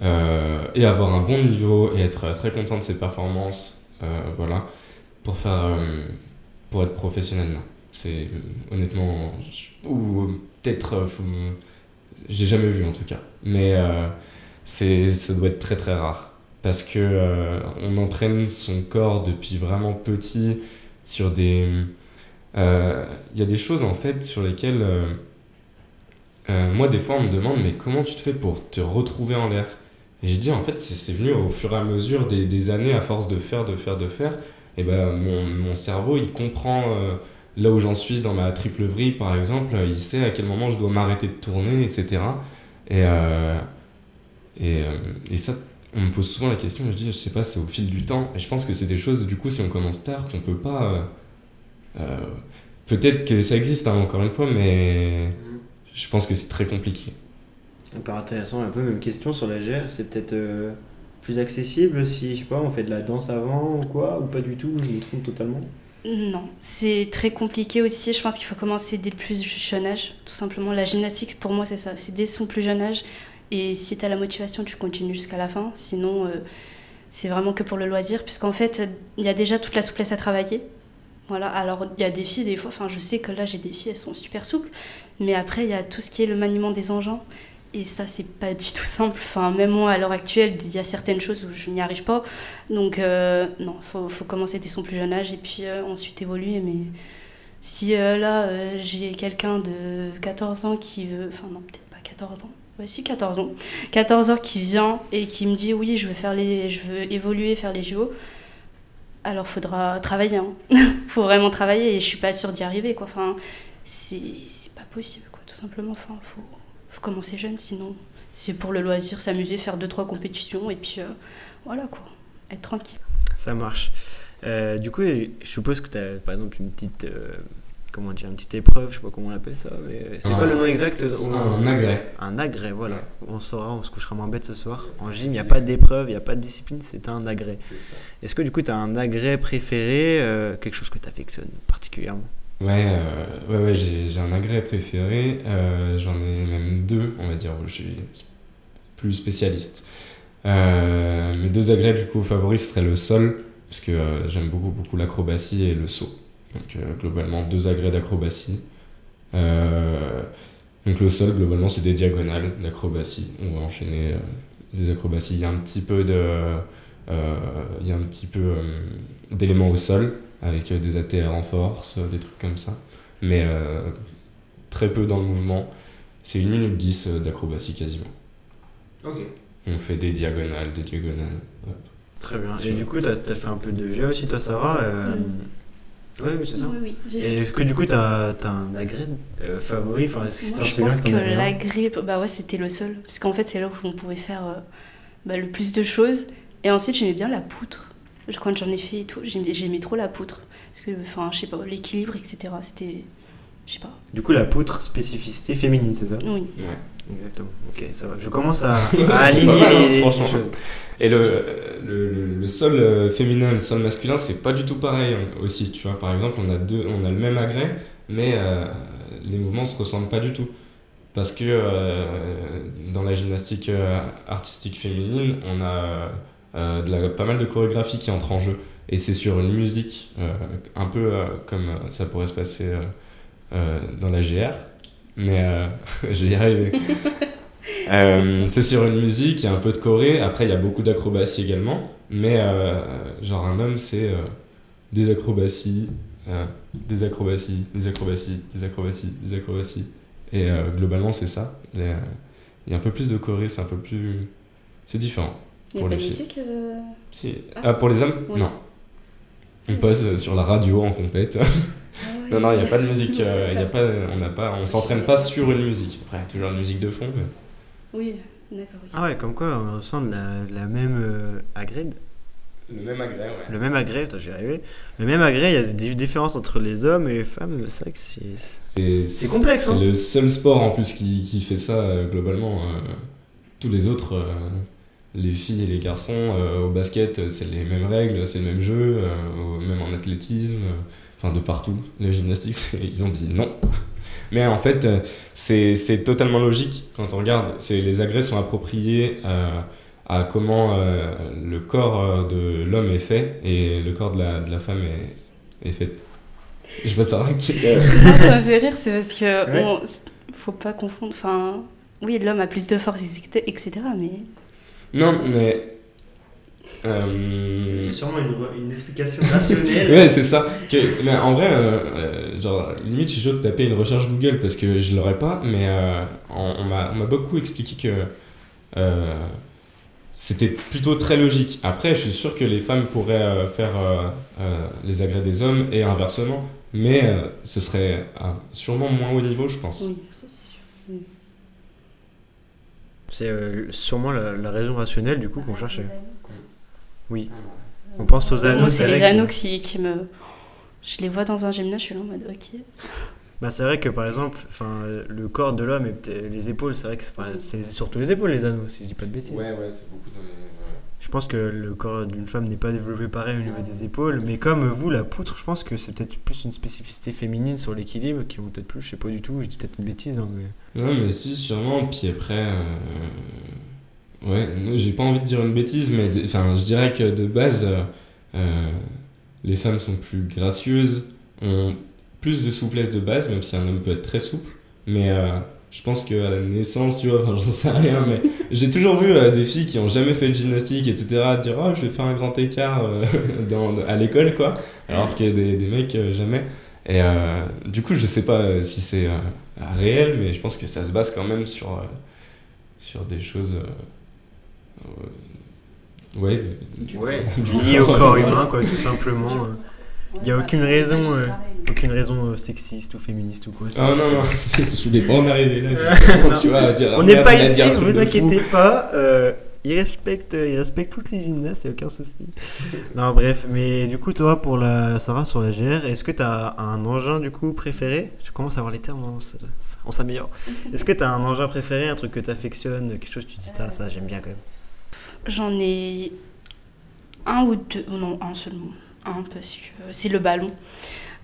et avoir un bon niveau et être très content de ses performances, voilà. pour être professionnel, non. C'est honnêtement, ou peut-être, j'ai jamais vu en tout cas. Mais ça doit être très très rare. Parce que on entraîne son corps depuis vraiment petit sur des... Il y a des choses en fait sur lesquelles... moi des fois on me demande mais comment tu te fais pour te retrouver en l'air? Et j'ai dit en fait c'est venu au fur et à mesure des années à force de faire. Et ben mon cerveau il comprend là où j'en suis dans ma triple vrille par exemple, il sait à quel moment je dois m'arrêter de tourner, etc. Et, et ça, on me pose souvent la question, je dis, je sais pas, c'est au fil du temps. Et je pense que c'est des choses, du coup, si on commence tard, qu'on peut pas. Peut-être que ça existe, hein, encore une fois, mais je pense que c'est très compliqué. Hyper intéressant, un peu même question sur la GR, c'est peut-être plus accessible si, je sais pas, on fait de la danse avant ou quoi, ou pas du tout, je me trompe totalement? Non, c'est très compliqué aussi. Je pense qu'il faut commencer dès le plus jeune âge, tout simplement. La gymnastique, pour moi, c'est ça. C'est dès son plus jeune âge. Et si tu as la motivation, tu continues jusqu'à la fin. Sinon, c'est vraiment que pour le loisir. Puisqu'en fait, il y a déjà toute la souplesse à travailler. Voilà. Alors, il y a des filles, des fois, enfin, je sais que là, j'ai des filles, elles sont super souples. Mais après, il y a tout ce qui est le maniement des engins. Et ça, c'est pas du tout simple. Enfin, même moi, à l'heure actuelle, il y a certaines choses où je n'y arrive pas. Donc, non, faut commencer dès son plus jeune âge et puis ensuite évoluer. Mais si là, j'ai quelqu'un de 14 ans qui veut... Enfin, non, peut-être pas 14 ans. Ouais, si, 14 ans. 14 ans qui vient et qui me dit, oui, je veux évoluer, faire les JO. Alors, faudra travailler. Hein. Faut vraiment travailler et je suis pas sûre d'y arriver, quoi. Enfin, c'est pas possible, quoi, tout simplement. Enfin, faut commencer jeune, sinon c'est pour le loisir, s'amuser, faire 2-3 compétitions et puis voilà quoi, être tranquille. Ça marche. Du coup, je suppose que tu as par exemple une petite, comment dire, une petite épreuve, je sais pas comment on appelle ça, mais c'est quoi le nom exact? Un agrès. Un agrès, voilà. Ouais. On saura, on se couchera moins bête ce soir. En gym, il n'y a pas d'épreuve, il n'y a pas de discipline, c'est un agrès. Est-ce que du coup tu as un agrès préféré, quelque chose que tu affectionnes particulièrement? Ouais, j'ai un agrès préféré, j'en ai même deux, on va dire, où je suis plus spécialiste. Mes deux agrès du coup favoris, ce serait le sol, parce que j'aime beaucoup l'acrobatie et le saut. Donc globalement, deux agrès d'acrobatie. Donc le sol, globalement, c'est des diagonales d'acrobatie. On va enchaîner des acrobaties. Il y a un petit peu d'éléments au sol, avec des ATR en force, des trucs comme ça. Mais très peu dans le mouvement. C'est 1 minute 10 d'acrobatie quasiment. Ok. On fait des diagonales. Hop. Très bien. Et du coup, t'as fait un peu de GA aussi, toi, Sarah Oui, c'est ça. Oui. Et est-ce que du coup, t'as un agrès favori? Enfin, est-ce que moi, je pense que l'agrès, bah ouais, c'était le sol. Parce qu'en fait, c'est là où on pouvait faire le plus de choses. Et ensuite, j'aimais bien la poutre. Quand j'en ai fait et tout, j'aimais trop la poutre. Parce que, enfin, je sais pas, l'équilibre, etc. C'était, je sais pas. Du coup, la poutre, spécificité féminine, c'est ça? Oui. Ouais. Exactement. Ok, ça va. Je commence à aligner les choses. Et le sol féminin et le sol masculin, c'est pas du tout pareil aussi. Tu vois, par exemple, on a le même agrès, mais les mouvements se ressemblent pas du tout. Parce que dans la gymnastique artistique féminine, on a pas mal de chorégraphie qui entre en jeu. Et c'est sur une musique, un peu comme ça pourrait se passer dans la GR. Mais je vais y arriver. C'est sur une musique, il y a un peu de choré. Après, il y a beaucoup d'acrobatie également. Mais genre un homme, c'est des acrobaties. Et globalement, c'est ça. Il y a un peu plus de choré, c'est un peu plus... C'est différent. Pour les filles. Si. Pour les hommes, oui. Non. On passe sur la radio en compète. Non, il n'y a pas de musique. On s'entraîne pas sur une musique. Après, toujours une musique de fond. Mais... Oui, d'accord. Oui. Ah ouais, comme quoi on ressent de la même agrès. Le même agrès, ouais. Le même agrès, j'y arrivé. Le même agrès, il y a des différences entre les hommes et les femmes. C'est vrai que c'est complexe. C'est le seul sport en plus qui fait ça globalement. Tous les autres, les filles et les garçons, au basket, c'est les mêmes règles, c'est le même jeu, même en athlétisme, de partout. La gymnastique, ils ont dit non. Mais en fait, c'est totalement logique quand on regarde. Les agrès sont appropriés à à comment le corps de l'homme est fait et le corps de la femme est fait. Je sais pas ça. Non, ça me fait rire, c'est parce que Ouais. faut pas confondre. Enfin, oui, l'homme a plus de force, etc. Mais Non, mais. Il y a sûrement une explication rationnelle. Ouais, c'est ça. Mais en vrai, genre, limite, je suis chaud de taper une recherche Google parce que je l'aurais pas, mais on m'a beaucoup expliqué que c'était plutôt très logique. Après, je suis sûr que les femmes pourraient faire les agrès des hommes et inversement, mais ce serait sûrement moins haut niveau, je pense. oui, ça c'est sûr. C'est sûrement la raison rationnelle du coup qu'on cherchait. Oui. On pense aux anneaux. Moi, c'est vrai les que- anneaux qui me. Je les vois dans un gymnase, je suis là en mode ok. Bah, c'est vrai que par exemple, le corps de l'homme et les épaules, c'est vrai que c'est surtout les épaules les anneaux, si je dis pas de bêtises. Ouais, c'est beaucoup de. Je pense que le corps d'une femme n'est pas développé pareil au niveau des épaules, mais comme vous, la poutre, je pense que c'est peut-être plus une spécificité féminine sur l'équilibre qui vont peut-être plus, je sais pas du tout, je dis peut-être une bêtise. Hein, mais... Ouais, mais si, sûrement. Puis après, ouais, j'ai pas envie de dire une bêtise, mais enfin, je dirais que de base, les femmes sont plus gracieuses, ont plus de souplesse de base, même si un homme peut être très souple. Mais je pense qu'à la naissance, tu vois, enfin, j'en sais rien, mais j'ai toujours vu des filles qui ont jamais fait de gymnastique, etc., dire oh, je vais faire un grand écart à l'école, quoi, alors que des mecs, jamais. Et du coup, je sais pas si c'est réel, mais je pense que ça se base quand même sur des choses. Ouais. Ouais, lié au corps humain, quoi, tout simplement. Il n'y a aucune raison sexiste ou féministe ou quoi. c'est Ah juste- non, je voulais pas en arriver là. Justement, Non. tu vois, dire, On ah, n'est merde, pas il a dit ici, un ne truc vous de fou. inquiétez pas. Ils respectent toutes les gymnastes, il n'y a aucun souci. Non, bref, mais du coup, toi, pour la Sarah sur la GR, est-ce que tu as un engin du coup préféré? Je commence à avoir les termes, hein, on s'améliore. Est-ce que tu as un engin préféré, un truc que tu affectionnes, quelque chose que tu dis, ça j'aime bien quand même? J'en ai un ou deux, non, un seulement. Un, parce que c'est le ballon.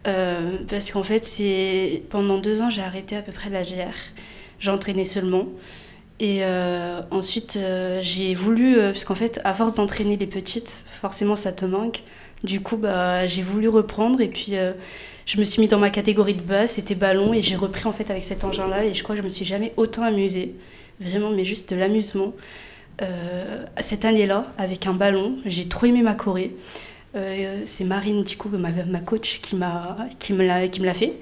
Parce qu'en fait, pendant 2 ans, j'ai arrêté à peu près la GR. J'entraînais seulement. Et ensuite, j'ai voulu, parce qu'en fait, à force d'entraîner les petites, forcément, ça te manque. Du coup, j'ai voulu reprendre. Et puis, je me suis mis dans ma catégorie de base, c'était ballon. Et j'ai repris en fait avec cet engin-là. Et je crois que je me suis jamais autant amusée. Vraiment, mais juste de l'amusement. Cette année-là, avec un ballon, j'ai trop aimé ma choré. C'est Marine, du coup, ma coach, qui me l'a fait.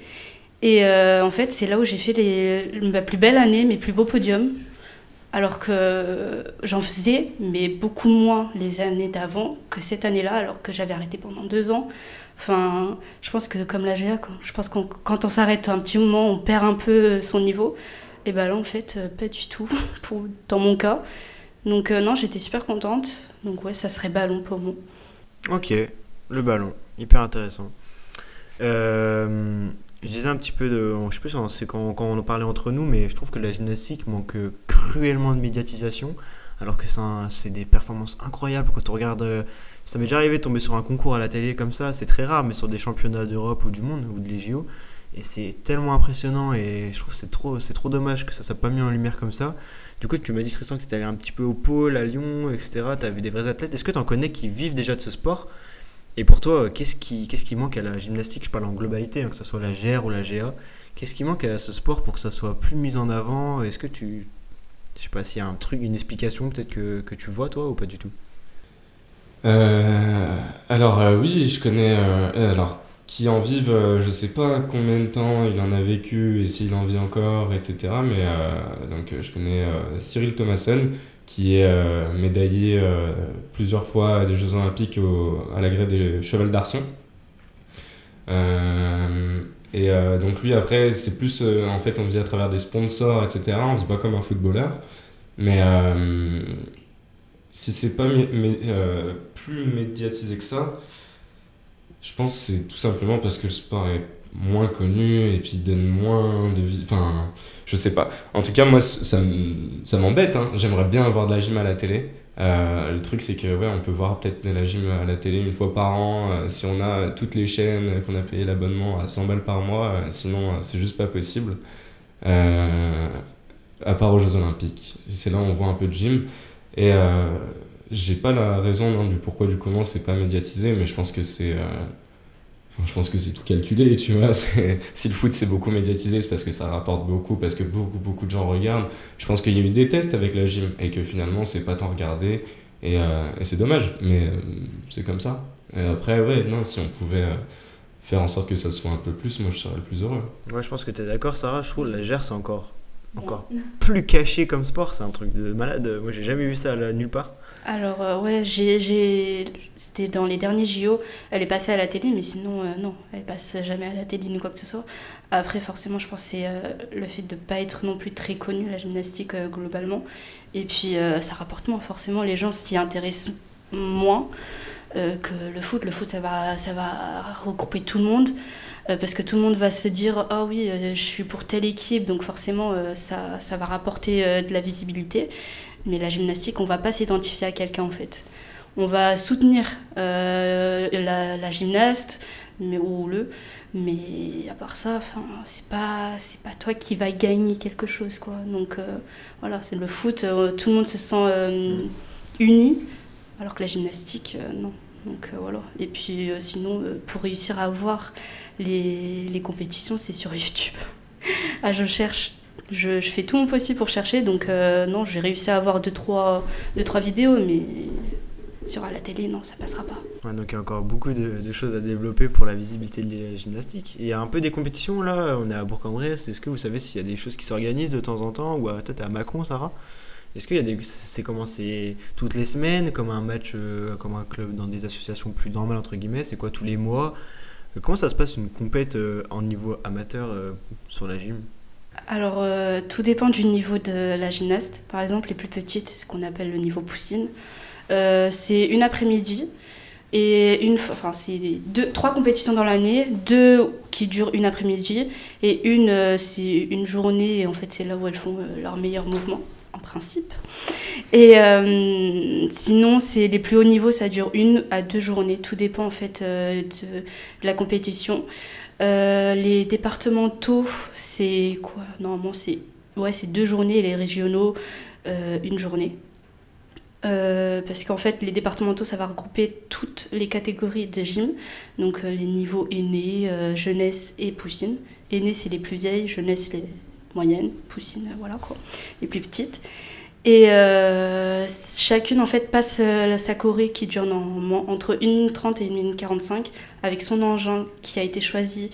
Et en fait, c'est là où j'ai fait ma plus belle année, mes plus beaux podiums. Alors que j'en faisais, mais beaucoup moins les années d'avant que cette année-là, alors que j'avais arrêté pendant 2 ans. Enfin, je pense que comme la GA, je pense que quand on s'arrête un petit moment, on perd un peu son niveau. Et là, en fait, pas du tout, dans mon cas. Donc non, j'étais super contente. Donc ouais, ça serait ballon pour moi. Ok, le ballon, hyper intéressant. Je disais un petit peu je sais plus si c'est quand on en parlait entre nous, mais je trouve que la gymnastique manque cruellement de médiatisation, alors que c'est des performances incroyables quand on regarde. Ça m'est déjà arrivé de tomber sur un concours à la télé comme ça, c'est très rare, mais sur des championnats d'Europe ou du monde ou de les JO, et c'est tellement impressionnant et je trouve que c'est trop dommage que ça soit pas mis en lumière comme ça. Du coup, tu m'as dit Tristan que tu étais allé un petit peu au pôle, à Lyon, etc. Tu as vu des vrais athlètes. Est-ce que tu en connais qui vivent déjà de ce sport? Et pour toi, qu'est-ce qui manque à la gymnastique? Je parle en globalité, hein, que ce soit la GR ou la GA. Qu'est-ce qui manque à ce sport pour que ça soit plus mis en avant? Est-ce que je sais pas s'il y a un truc, une explication peut-être que tu vois toi ou pas du tout? Alors oui, je connais. Alors qui en vivent, je sais pas combien de temps il en a vécu et s'il en vit encore, etc. Mais donc je connais Cyril Thomassen qui est médaillé plusieurs fois des Jeux Olympiques à la grée des Chevals d'Arçon. Donc lui après c'est plus en fait on vit à travers des sponsors, etc. On vit pas comme un footballeur, mais si c'est pas plus médiatisé que ça, je pense que c'est tout simplement parce que le sport est moins connu et puis donne moins de vie. Enfin, je sais pas. En tout cas, moi, ça m'embête. Hein. J'aimerais bien avoir de la gym à la télé. Le truc, c'est que ouais, on peut voir peut-être de la gym à la télé une fois par an si on a toutes les chaînes, qu'on a payé l'abonnement à 100 balles par mois. Sinon, c'est juste pas possible. À part aux Jeux Olympiques. C'est là où on voit un peu de gym. Et j'ai pas la raison du pourquoi, du comment c'est pas médiatisé, mais je pense que c'est tout calculé, tu vois. Si le foot c'est beaucoup médiatisé, c'est parce que ça rapporte beaucoup, parce que beaucoup de gens regardent. Je pense qu'il y a eu des tests avec la gym et que finalement c'est pas tant regardé et c'est dommage, mais c'est comme ça. Et après, ouais, non, si on pouvait faire en sorte que ça soit un peu plus, moi je serais le plus heureux. Ouais, je pense que t'es d'accord, Sarah. Je trouve la GR c'est encore plus caché comme sport, c'est un truc de malade. Moi j'ai jamais vu ça là, nulle part. Alors, ouais, c'était dans les derniers JO. Elle est passée à la télé, mais sinon, non, elle passe jamais à la télé ni quoi que ce soit. Après, forcément, je pense que c'est le fait de ne pas être non plus très connue, la gymnastique, globalement. Et puis, ça rapporte moins. Forcément, les gens s'y intéressent moins que le foot. Le foot, ça va regrouper tout le monde. Parce que tout le monde va se dire « Ah oui, je suis pour telle équipe », donc forcément, ça va rapporter de la visibilité. Mais la gymnastique, on ne va pas s'identifier à quelqu'un, en fait. On va soutenir la gymnaste, mais à part ça, c'est pas toi qui vas gagner quelque chose, quoi. Donc, voilà, c'est le foot, tout le monde se sent uni, alors que la gymnastique, non. Donc voilà. Et puis sinon, pour réussir à voir les compétitions, c'est sur YouTube. Ah, je cherche, je fais tout mon possible pour chercher. Donc non, j'ai réussi à avoir deux, trois vidéos, mais sur la télé, non, ça passera pas. Ouais, donc il y a encore beaucoup de choses à développer pour la visibilité de la gymnastique. Et il y a un peu des compétitions là, on est à Bourg-en-Bresse. Est-ce que vous savez s'il y a des choses qui s'organisent de temps en temps, ou peut-être à Mâcon, Sarah? Est-ce qu'il y a c'est commencé toutes les semaines, comme un match, comme un club dans des associations plus normales, entre guillemets? C'est quoi, tous les mois? Comment ça se passe une compète en niveau amateur sur la gym? Alors, tout dépend du niveau de la gymnaste. Par exemple, les plus petites, c'est ce qu'on appelle le niveau poussine. C'est une après-midi et c'est 3 compétitions dans l'année, 2 qui durent une après-midi et une, c'est une journée. Et en fait, c'est là où elles font leurs meilleurs mouvements. En principe. Et sinon, c'est les plus hauts niveaux, ça dure 1 à 2 journées. Tout dépend en fait de la compétition. Les départementaux, c'est quoi? Normalement, c'est 2 journées et les régionaux, 1 journée. Parce qu'en fait, les départementaux, ça va regrouper toutes les catégories de gym. Donc, les niveaux aînés, jeunesse et poussine. Aînés, c'est les plus vieilles, jeunesse, les moyenne, poussine, voilà quoi, les plus petites. Et chacune en fait passe sa choré qui dure normalement entre 1 minute 30 et 1 minute 45 avec son engin qui a été choisi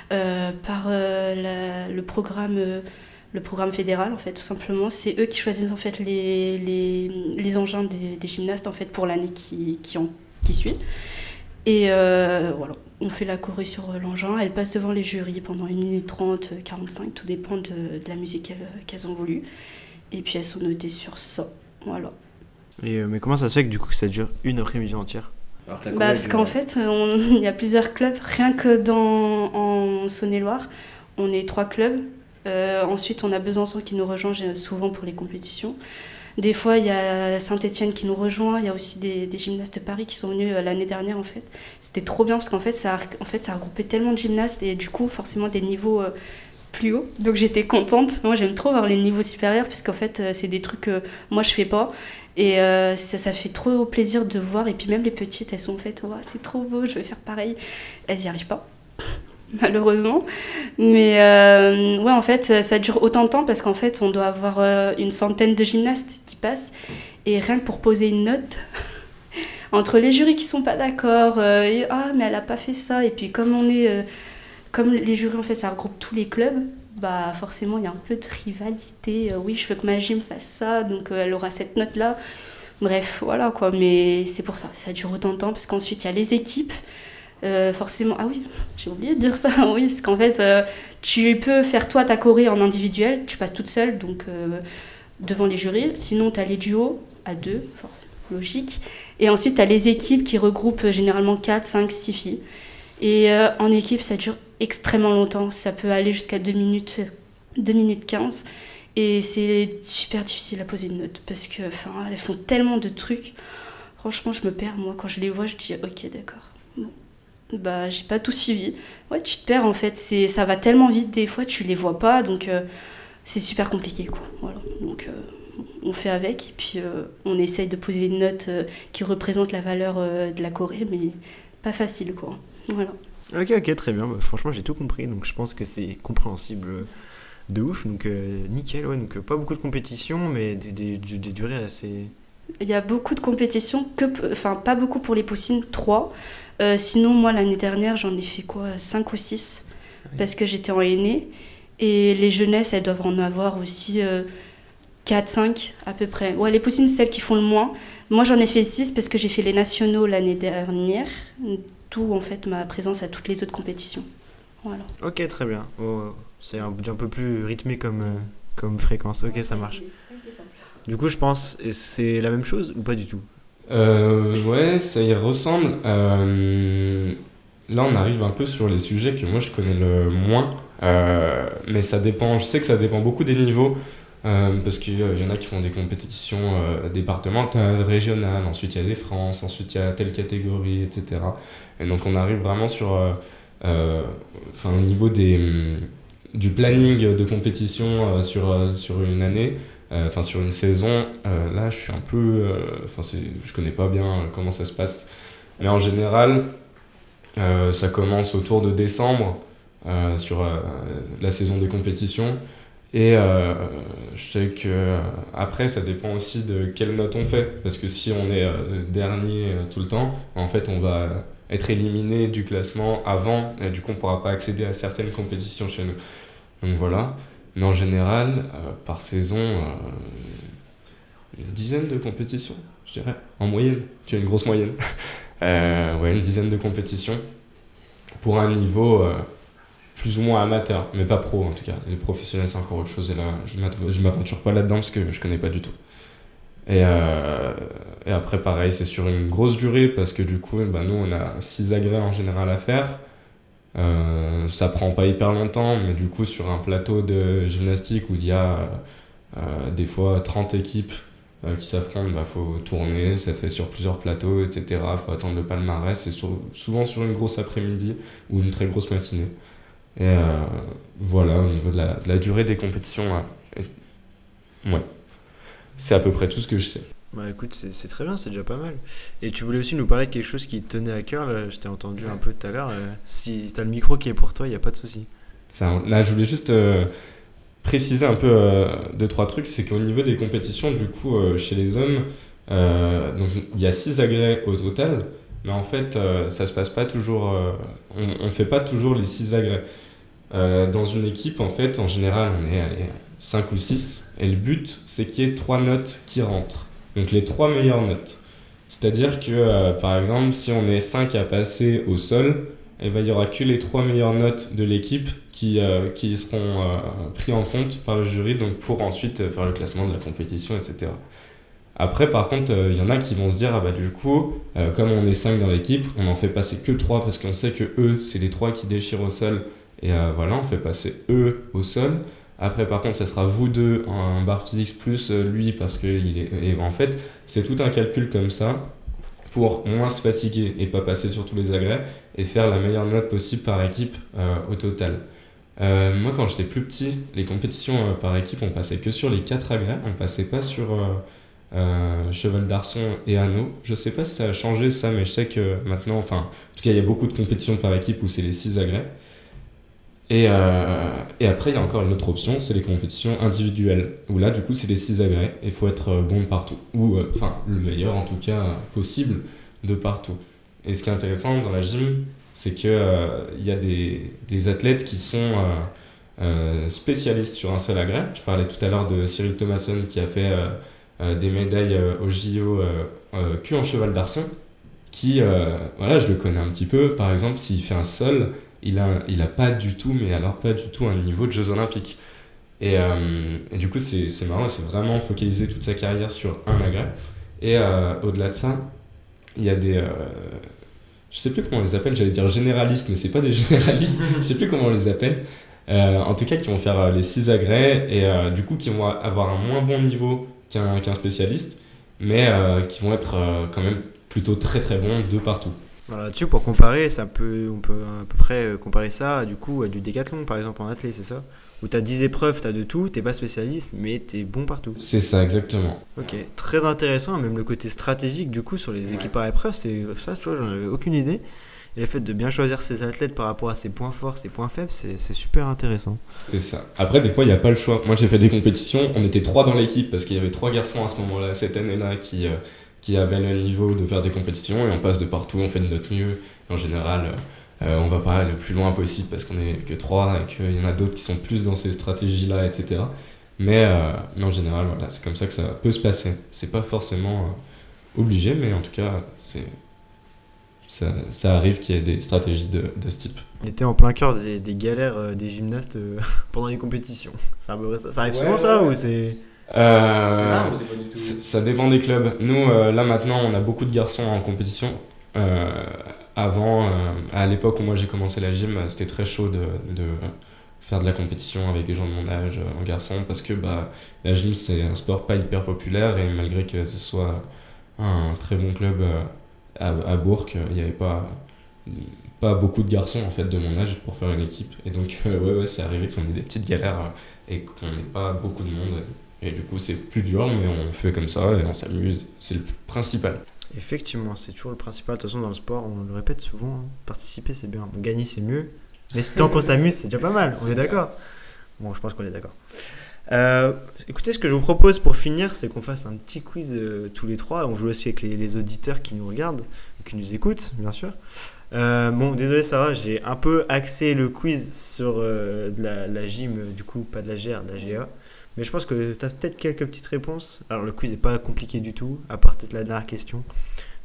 par le programme fédéral en fait, tout simplement. C'est eux qui choisissent en fait les engins des gymnastes en fait pour l'année qui suit. Et voilà, on fait la choré sur l'engin, elle passe devant les jurys pendant 1 minute 30, 45, tout dépend de la musique qu'elles ont voulu. Et puis elles sont notées sur ça, voilà. Et, mais comment ça se fait que du coup ça dure une après-midi entière? Parce qu'en fait, il y a plusieurs clubs, rien que en Saône-et-Loire, on est 3 clubs. Ensuite, on a Besançon qui nous rejoint souvent pour les compétitions. Des fois, il y a Saint-Étienne qui nous rejoint. Il y a aussi des gymnastes de Paris qui sont venus l'année dernière, en fait. C'était trop bien parce qu'en fait, ça a regroupé tellement de gymnastes et du coup, forcément, des niveaux plus hauts. Donc, j'étais contente. Moi, j'aime trop voir les niveaux supérieurs puisqu'en fait, c'est des trucs que moi, je fais pas. Et ça fait trop plaisir de voir. Et puis, même les petites, elles sont en fait, oh, c'est trop beau, je vais faire pareil. Elles n'y arrivent pas. Malheureusement, mais ouais, en fait ça dure autant de temps parce qu'en fait on doit avoir une centaine de gymnastes qui passent et rien que pour poser une note entre les jurys qui sont pas d'accord et mais elle a pas fait ça, et puis comme les jurys en fait ça regroupe tous les clubs, bah forcément il y a un peu de rivalité. Oui, je veux que ma gym fasse ça, donc elle aura cette note là, bref voilà quoi. Mais c'est pour ça dure autant de temps parce qu'ensuite il y a les équipes. Forcément, ah oui, j'ai oublié de dire ça, oui, parce qu'en fait, tu peux faire toi ta choré en individuel, tu passes toute seule, donc devant les jurys. Sinon, tu as les duos à 2, forcément, logique. Et ensuite, tu as les équipes qui regroupent généralement 4, 5, 6 filles. Et en équipe, ça dure extrêmement longtemps, ça peut aller jusqu'à 2 minutes 15. Et c'est super difficile à poser une note parce que, elles font tellement de trucs. Franchement, je me perds, moi, quand je les vois, je dis ok, d'accord. Bon. Bah, j'ai pas tout suivi. Ouais, tu te perds en fait, ça va tellement vite des fois, tu les vois pas, donc c'est super compliqué quoi. Voilà. Donc on fait avec. Et puis on essaye de poser une note qui représente la valeur de la Corée, mais pas facile, quoi. Voilà. Ok, très bien. Bah, franchement, j'ai tout compris, donc je pense que c'est compréhensible de ouf. Donc nickel, ouais. Donc pas beaucoup de compétitions, mais des durées assez. Il y a beaucoup de compétitions, pas beaucoup pour les poussines, 3. Sinon, moi, l'année dernière, j'en ai fait 5 ou 6, parce que j'étais en aînée. Et les jeunesses, elles doivent en avoir aussi 4, 5 à peu près. Ouais, les poussines, c'est celles qui font le moins. Moi, j'en ai fait 6 parce que j'ai fait les nationaux l'année dernière, d'où en fait ma présence à toutes les autres compétitions. Voilà. Ok, très bien. C'est un peu plus rythmé comme fréquence. Ok, ça marche. Du coup, je pense, c'est la même chose ou pas du tout? Ouais, ça y ressemble. Là, on arrive un peu sur les sujets que moi je connais le moins. Mais ça dépend, je sais que ça dépend beaucoup des niveaux. Parce qu'il y en a qui font des compétitions départementales, régionales, ensuite il y a des France, ensuite il y a telle catégorie, etc. Et donc on arrive vraiment sur, au niveau du planning de compétition sur une année. Sur une saison, là je suis un peu. Je connais pas bien comment ça se passe. Mais en général, ça commence autour de décembre sur la saison des compétitions. Et je sais que après ça dépend aussi de quelle note on fait. Parce que si on est dernier tout le temps, en fait on va être éliminé du classement avant. Et du coup on pourra pas accéder à certaines compétitions chez nous. Donc voilà. Mais en général, par saison, une dizaine de compétitions, je dirais, en moyenne. Tu as une grosse moyenne. Ouais, une dizaine de compétitions pour un niveau plus ou moins amateur, mais pas pro en tout cas. Les professionnels, c'est encore autre chose. Et là, je m'aventure pas là-dedans parce que je connais pas du tout. Et après, pareil, c'est sur une grosse durée parce que du coup, nous, on a 6 agrès en général à faire. Ça prend pas hyper longtemps, mais du coup sur un plateau de gymnastique où il y a des fois 30 équipes qui s'affrontent, faut tourner, ça fait sur plusieurs plateaux, etc. Faut attendre le palmarès, c'est souvent sur une grosse après-midi ou une très grosse matinée. Et voilà, au niveau de la durée des compétitions, ouais, c'est à peu près tout ce que je sais. Bah écoute, c'est très bien, c'est déjà pas mal. Et tu voulais aussi nous parler de quelque chose qui te tenait à cœur, là, je t'ai entendu un peu tout à l'heure. Si t'as le micro qui est pour toi, il n'y a pas de souci. Là, je voulais juste préciser un peu 2-3 trucs. C'est qu'au niveau des compétitions, du coup, chez les hommes, donc, il y a 6 agrès au total, mais en fait, ça se passe pas toujours. On fait pas toujours les 6 agrès. Dans une équipe, en fait, en général, on est 5 ou 6, et le but, c'est qu'il y ait 3 notes qui rentrent. Donc les 3 meilleures notes. C'est-à-dire que, par exemple, si on est 5 à passer au sol, il n'y aura que les 3 meilleures notes de l'équipe qui seront pris en compte par le jury donc pour ensuite faire le classement de la compétition, etc. Après, par contre, il y en a qui vont se dire, du coup, comme on est 5 dans l'équipe, on n'en fait passer que 3 parce qu'on sait que eux, c'est les 3 qui déchirent au sol. Et voilà, on fait passer eux au sol. Après, par contre, ça sera vous deux en barre physique plus lui parce que et en fait, c'est tout un calcul comme ça pour moins se fatiguer et pas passer sur tous les agrès et faire la meilleure note possible par équipe au total. Moi, quand j'étais plus petit, les compétitions par équipe, on passait que sur les 4 agrès, on passait pas sur cheval d'arçon et anneau. Je sais pas si ça a changé ça, mais je sais que maintenant, en tout cas, il y a beaucoup de compétitions par équipe où c'est les 6 agrès. Et après, il y a encore une autre option, c'est les compétitions individuelles, où là, du coup, c'est les 6 agrès, et il faut être bon de partout, ou le meilleur, en tout cas, possible de partout. Et ce qui est intéressant dans la gym, c'est qu'il y a des athlètes qui sont spécialistes sur un seul agrès. Je parlais tout à l'heure de Cyril Thomasson, qui a fait des médailles au JO que en cheval d'arçon, qui, je le connais un petit peu, par exemple, s'il fait un sol, il a pas du tout, mais alors pas du tout un niveau de Jeux Olympiques. Et du coup, c'est marrant, c'est vraiment focaliser toute sa carrière sur un agrès. Et au-delà de ça, il y a des... je sais plus comment on les appelle, j'allais dire généralistes, mais c'est pas des généralistes, je sais plus comment on les appelle. En tout cas, qui vont faire les 6 agrès et du coup, qui vont avoir un moins bon niveau qu'un spécialiste, mais qui vont être quand même plutôt très très bons de partout. Voilà, là-dessus, pour comparer, on peut à peu près comparer ça du coup à du décathlon, par exemple, en athlée, c'est ça ? où tu as 10 épreuves, tu as de tout, t'es pas spécialiste, mais tu es bon partout. C'est ça, exactement. Ok, très intéressant, même le côté stratégique du coup sur les équipes par épreuve, c'est ça, tu vois, j'en avais aucune idée. Et le fait de bien choisir ses athlètes par rapport à ses points forts, ses points faibles, c'est super intéressant. C'est ça. Après, des fois, il n'y a pas le choix. Moi, j'ai fait des compétitions, on était 3 dans l'équipe parce qu'il y avait 3 garçons à ce moment-là, cette année-là, qui avaient le niveau de faire des compétitions et on passe de partout, on fait de notre mieux. Et en général, on va pas le plus loin possible parce qu'on est que 3 et qu'il y en a d'autres qui sont plus dans ces stratégies-là, etc. Mais en général, voilà, c'est comme ça que ça peut se passer. C'est pas forcément obligé, mais en tout cas, ça arrive qu'il y ait des stratégies de ce type. Il était en plein cœur des galères des gymnastes pendant les compétitions. Ça arrive souvent ça ou c'est... C'est rare ou c'est pas du tout? Ça dépend des clubs. Nous, là maintenant, on a beaucoup de garçons en compétition. Avant, à l'époque où moi j'ai commencé la gym, c'était très chaud de faire de la compétition avec des gens de mon âge en garçon parce que la gym c'est un sport pas hyper populaire et malgré que ce soit un très bon club à Bourg, il n'y avait pas beaucoup de garçons en fait de mon âge pour faire une équipe et donc ouais, c'est arrivé qu'on ait des petites galères et qu'on n'ait pas beaucoup de monde et du coup c'est plus dur mais on fait comme ça et on s'amuse, c'est le principal. Effectivement, c'est toujours le principal. De toute façon, dans le sport, on le répète souvent, hein, participer c'est bien, gagner c'est mieux, mais tant qu'on s'amuse, c'est déjà pas mal, on est d'accord? Bon, je pense qu'on est d'accord. Écoutez, ce que je vous propose pour finir, c'est qu'on fasse un petit quiz tous les trois. On joue aussi avec les auditeurs qui nous regardent, qui nous écoutent, bien sûr. Bon, désolé Sarah, j'ai un peu axé le quiz sur de la gym, du coup, pas de la GR, de la GA. Mais je pense que tu as peut-être quelques petites réponses. Alors, le quiz n'est pas compliqué du tout, à part peut-être la dernière question.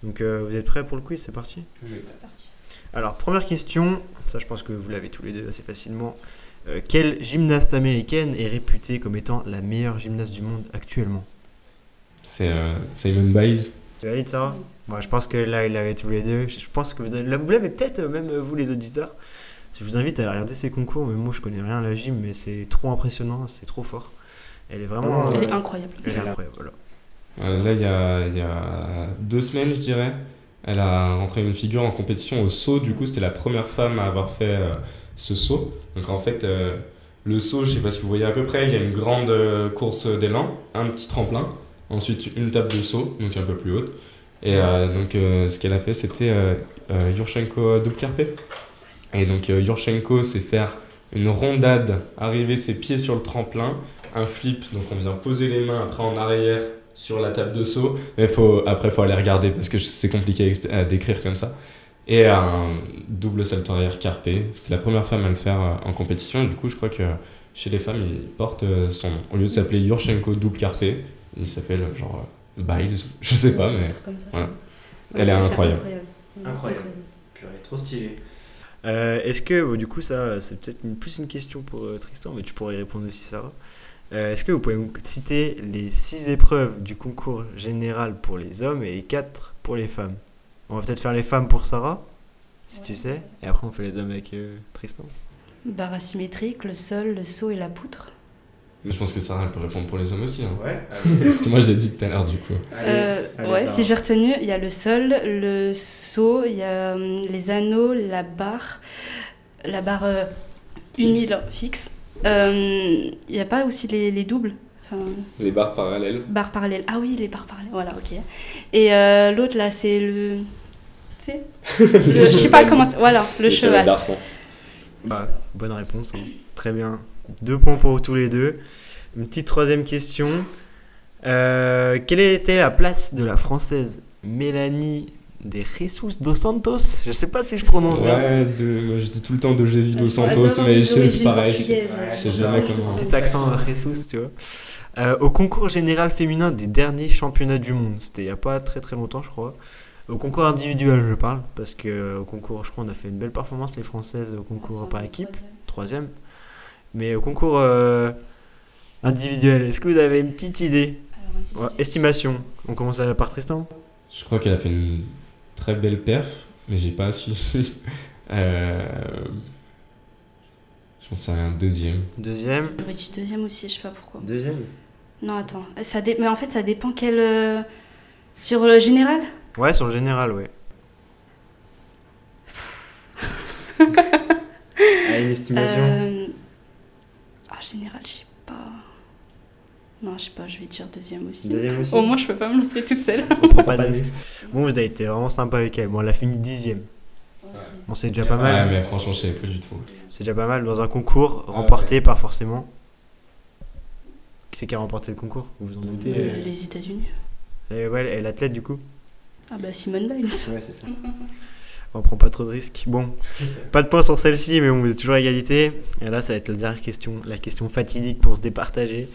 Donc, vous êtes prêts pour le quiz? C'est parti? Oui. C'est parti. Alors, première question, ça je pense que vous l'avez tous les deux assez facilement. Quelle gymnaste américaine est réputée comme étant la meilleure gymnaste du monde actuellement? C'est Simone Biles. Tu valides, Sarah? Moi, je pense que là, ils l'avaient tous les deux. Je pense que vous l'avez peut-être, même vous les auditeurs. Je vous invite à regarder ces concours, mais moi je connais rien à la gym, mais c'est trop impressionnant, c'est trop fort. Elle est vraiment... Elle est incroyable. Elle est incroyable, voilà. Là, il y a 2 semaines, je dirais, elle a rentré une figure en compétition au saut. Du coup, c'était la première femme à avoir fait ce saut. Donc en fait, le saut, je sais pas si vous voyez à peu près, il y a une grande course d'élan, un petit tremplin, ensuite une table de saut, donc un peu plus haute. Et donc ce qu'elle a fait, c'était Yurchenko double carpé. Et donc Yurchenko, c'est faire une rondade, arriver ses pieds sur le tremplin, un flip, donc on vient poser les mains après en arrière sur la table de saut, mais après il faut aller regarder parce que c'est compliqué à décrire comme ça. Et un double salto arrière carpé, c'était la première femme à le faire en compétition, et du coup je crois que chez les femmes il porte son nom. Au lieu de s'appeler Yurchenko double carpé, il s'appelle genre Biles, je sais pas, mais voilà. Elle est incroyable. Incroyable. Purée, trop stylé. Est-ce que, du coup, ça, c'est peut-être plus une question pour Tristan, mais tu pourrais y répondre aussi, Sarah. Est-ce que vous pouvez me citer les 6 épreuves du concours général pour les hommes et les 4 pour les femmes? On va peut-être faire les femmes pour Sarah, si tu sais, et après on fait les hommes avec Tristan. Barre asymétrique, le sol, le saut et la poutre. Mais je pense que Sarah elle peut répondre pour les hommes aussi. Hein. Ouais. Parce que moi je l'ai dit tout à l'heure du coup. Allez, Ouais, Sarah. si j'ai retenu, il y a le sol, le saut, il y a les anneaux, la barre unie fixe. Il n'y a pas aussi les doubles, enfin, Les barres parallèles. barres parallèles. Ah oui, les barres parallèles, voilà, ok. Et l'autre là, c'est le... Tu sais je sais pas comment... Voilà, le cheval. d'arçon. Bah, bonne réponse, hein. Très bien. 2 points pour tous les deux. Une petite troisième question. Quelle était la place de la française Mélanie de Jesus dos Santos? Je sais pas si je prononce bien. Ouais, moi je dis tout le temps de Jésus dos Santos, mais je pareil, je sais jamais comment. Petit accent Jesus, tu vois. Au concours général féminin des derniers championnats du monde, c'était il n'y a pas très très longtemps, je crois. Au concours individuel, je parle, parce que au concours, je crois, on a fait une belle performance, les Françaises, au concours par équipe, 3e. Mais au concours individuel, est-ce que vous avez une petite idée? Ouais, estimation. On commence par Tristan. Je crois qu'elle a fait une très belle perf, mais j'ai pas suivi. Je pense que c'est un 2e. 2e. J'aurais dit 2e aussi, je sais pas pourquoi. 2e. Non, attends. Mais en fait, ça dépend quel... Sur le général? Ouais, sur le général, ouais. Allez, une estimation. Je général, je sais pas. Non, je sais pas, je vais dire deuxième aussi. Deuxième aussi. Au moins, je peux pas me louper toute seule. On prend pas de risque. Bon, vous avez été vraiment sympa avec elle. Bon, elle a fini 10e. Bon, c'est déjà pas mal. Ouais, mais franchement, je savais pas du tout. C'est déjà pas mal dans un concours remporté par forcément. Qui c'est qui a remporté le concours? Vous vous en doutez? Les États-Unis. Ouais, elle est l'athlète du coup. Ah bah Simone Biles. Ouais, c'est ça. On prend pas trop de risques. Bon, pas de points sur celle-ci, mais bon, vous êtes toujours à égalité. Et là, ça va être la dernière question, la question fatidique pour se départager.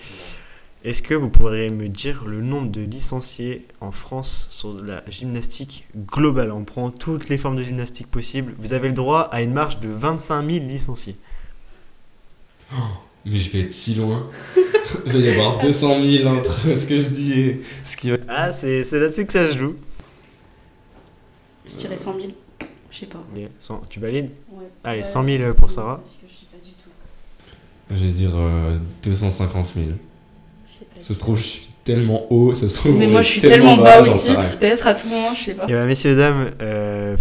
Est-ce que vous pourriez me dire le nombre de licenciés en France sur la gymnastique globale? On prend toutes les formes de gymnastique possibles. Vous avez le droit à une marge de 25 000 licenciés. Mais je vais être si loin. Il va y avoir 200 000 entre ce que je dis et ce qui va... Ah, c'est là-dessus que ça se joue. Je dirais 100 000. Je sais pas. Mais tu valides? Ouais. Allez, 100 000 pour Sarah. Parce que je sais pas du tout. Je vais dire 250 000. Je sais pas. Ça se trouve, je suis tellement haut, ça se trouve... Mais on moi, est je suis tellement bas j'en aussi. sais rien. Peut-être à tout moment, je sais pas. Et bah, messieurs, dames,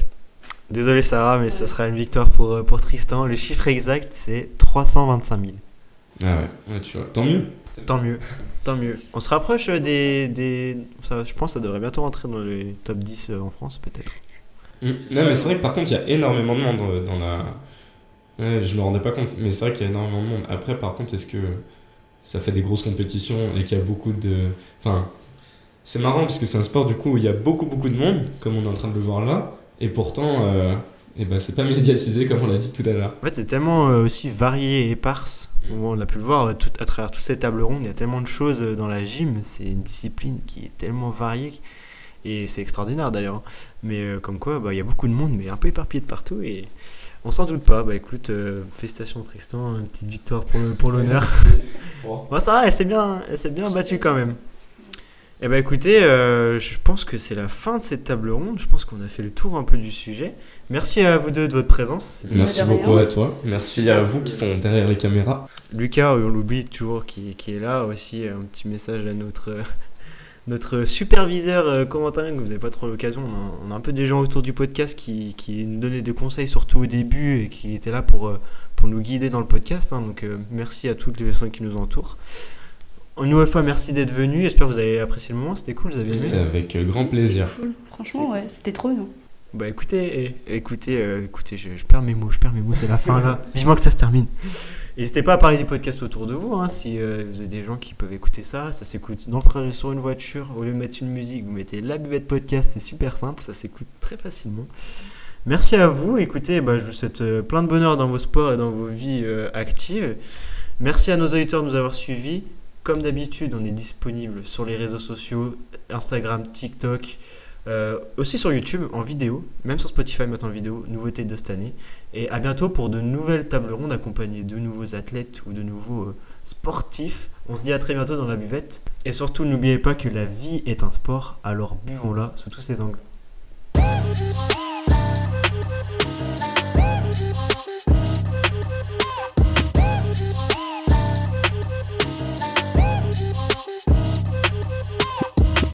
désolé Sarah, mais ça sera une victoire pour Tristan. Le chiffre exact, c'est 325 000. Ah ouais, tu vois. Tant mieux. Tant mieux, tant mieux. On se rapproche des ça, je pense que ça devrait bientôt rentrer dans les top 10 en France, peut-être. Non, mais c'est vrai que par contre, il y a énormément de monde dans la... Ouais, je me rendais pas compte, mais c'est vrai qu'il y a énormément de monde. Après, par contre, est-ce que ça fait des grosses compétitions et qu'il y a beaucoup de... Enfin, c'est marrant parce que c'est un sport, du coup, où il y a beaucoup de monde, comme on est en train de le voir là, et pourtant, c'est pas médiatisé, comme on l'a dit tout à l'heure. En fait, c'est tellement aussi varié et éparse. On a pu le voir à travers toutes ces tables rondes, il y a tellement de choses dans la gym, c'est une discipline qui est tellement variée. Et c'est extraordinaire d'ailleurs. Mais comme quoi, il y a beaucoup de monde, mais un peu éparpillé de partout. Et on s'en doute pas. Bah écoute, félicitations Tristan, une petite victoire pour l'honneur. Bon, ça va, elle s'est bien battue quand même. Et bah écoutez, je pense que c'est la fin de cette table ronde. Je pense qu'on a fait le tour un peu du sujet. Merci à vous deux de votre présence. C'était Merci de rien. beaucoup à toi. Merci à vous qui sont derrière les caméras. Lucas, on l'oublie toujours, qui est là aussi. Un petit message à notre superviseur Corentin, que vous n'avez pas trop l'occasion. On a un peu des gens autour du podcast qui nous donnaient des conseils, surtout au début, et qui étaient là pour nous guider dans le podcast. Donc merci à toutes les personnes qui nous entourent. Une nouvelle fois, merci d'être venu. J'espère que vous avez apprécié le moment. C'était cool, vous avez aimé? C'était avec grand plaisir. Cool. Franchement, ouais, c'était trop bien. Bah écoutez, je perds mes mots, c'est la fin là. Vivement que ça se termine. N'hésitez pas à parler du podcast autour de vous, si vous avez des gens qui peuvent écouter ça s'écoute dans le trajet sur une voiture. Au lieu de mettre une musique, vous mettez la buvette podcast, c'est super simple, ça s'écoute très facilement. Merci à vous, écoutez, je vous souhaite plein de bonheur dans vos sports et dans vos vies actives. Merci à nos auditeurs de nous avoir suivis. Comme d'habitude, on est disponible sur les réseaux sociaux, Instagram, TikTok, aussi sur YouTube en vidéo, même sur Spotify maintenant en vidéo, nouveauté de cette année. Et à bientôt pour de nouvelles tables rondes accompagnées de nouveaux athlètes ou de nouveaux sportifs. On se dit à très bientôt dans la buvette. Et surtout, n'oubliez pas que la vie est un sport, alors buvons-la sous tous ses angles.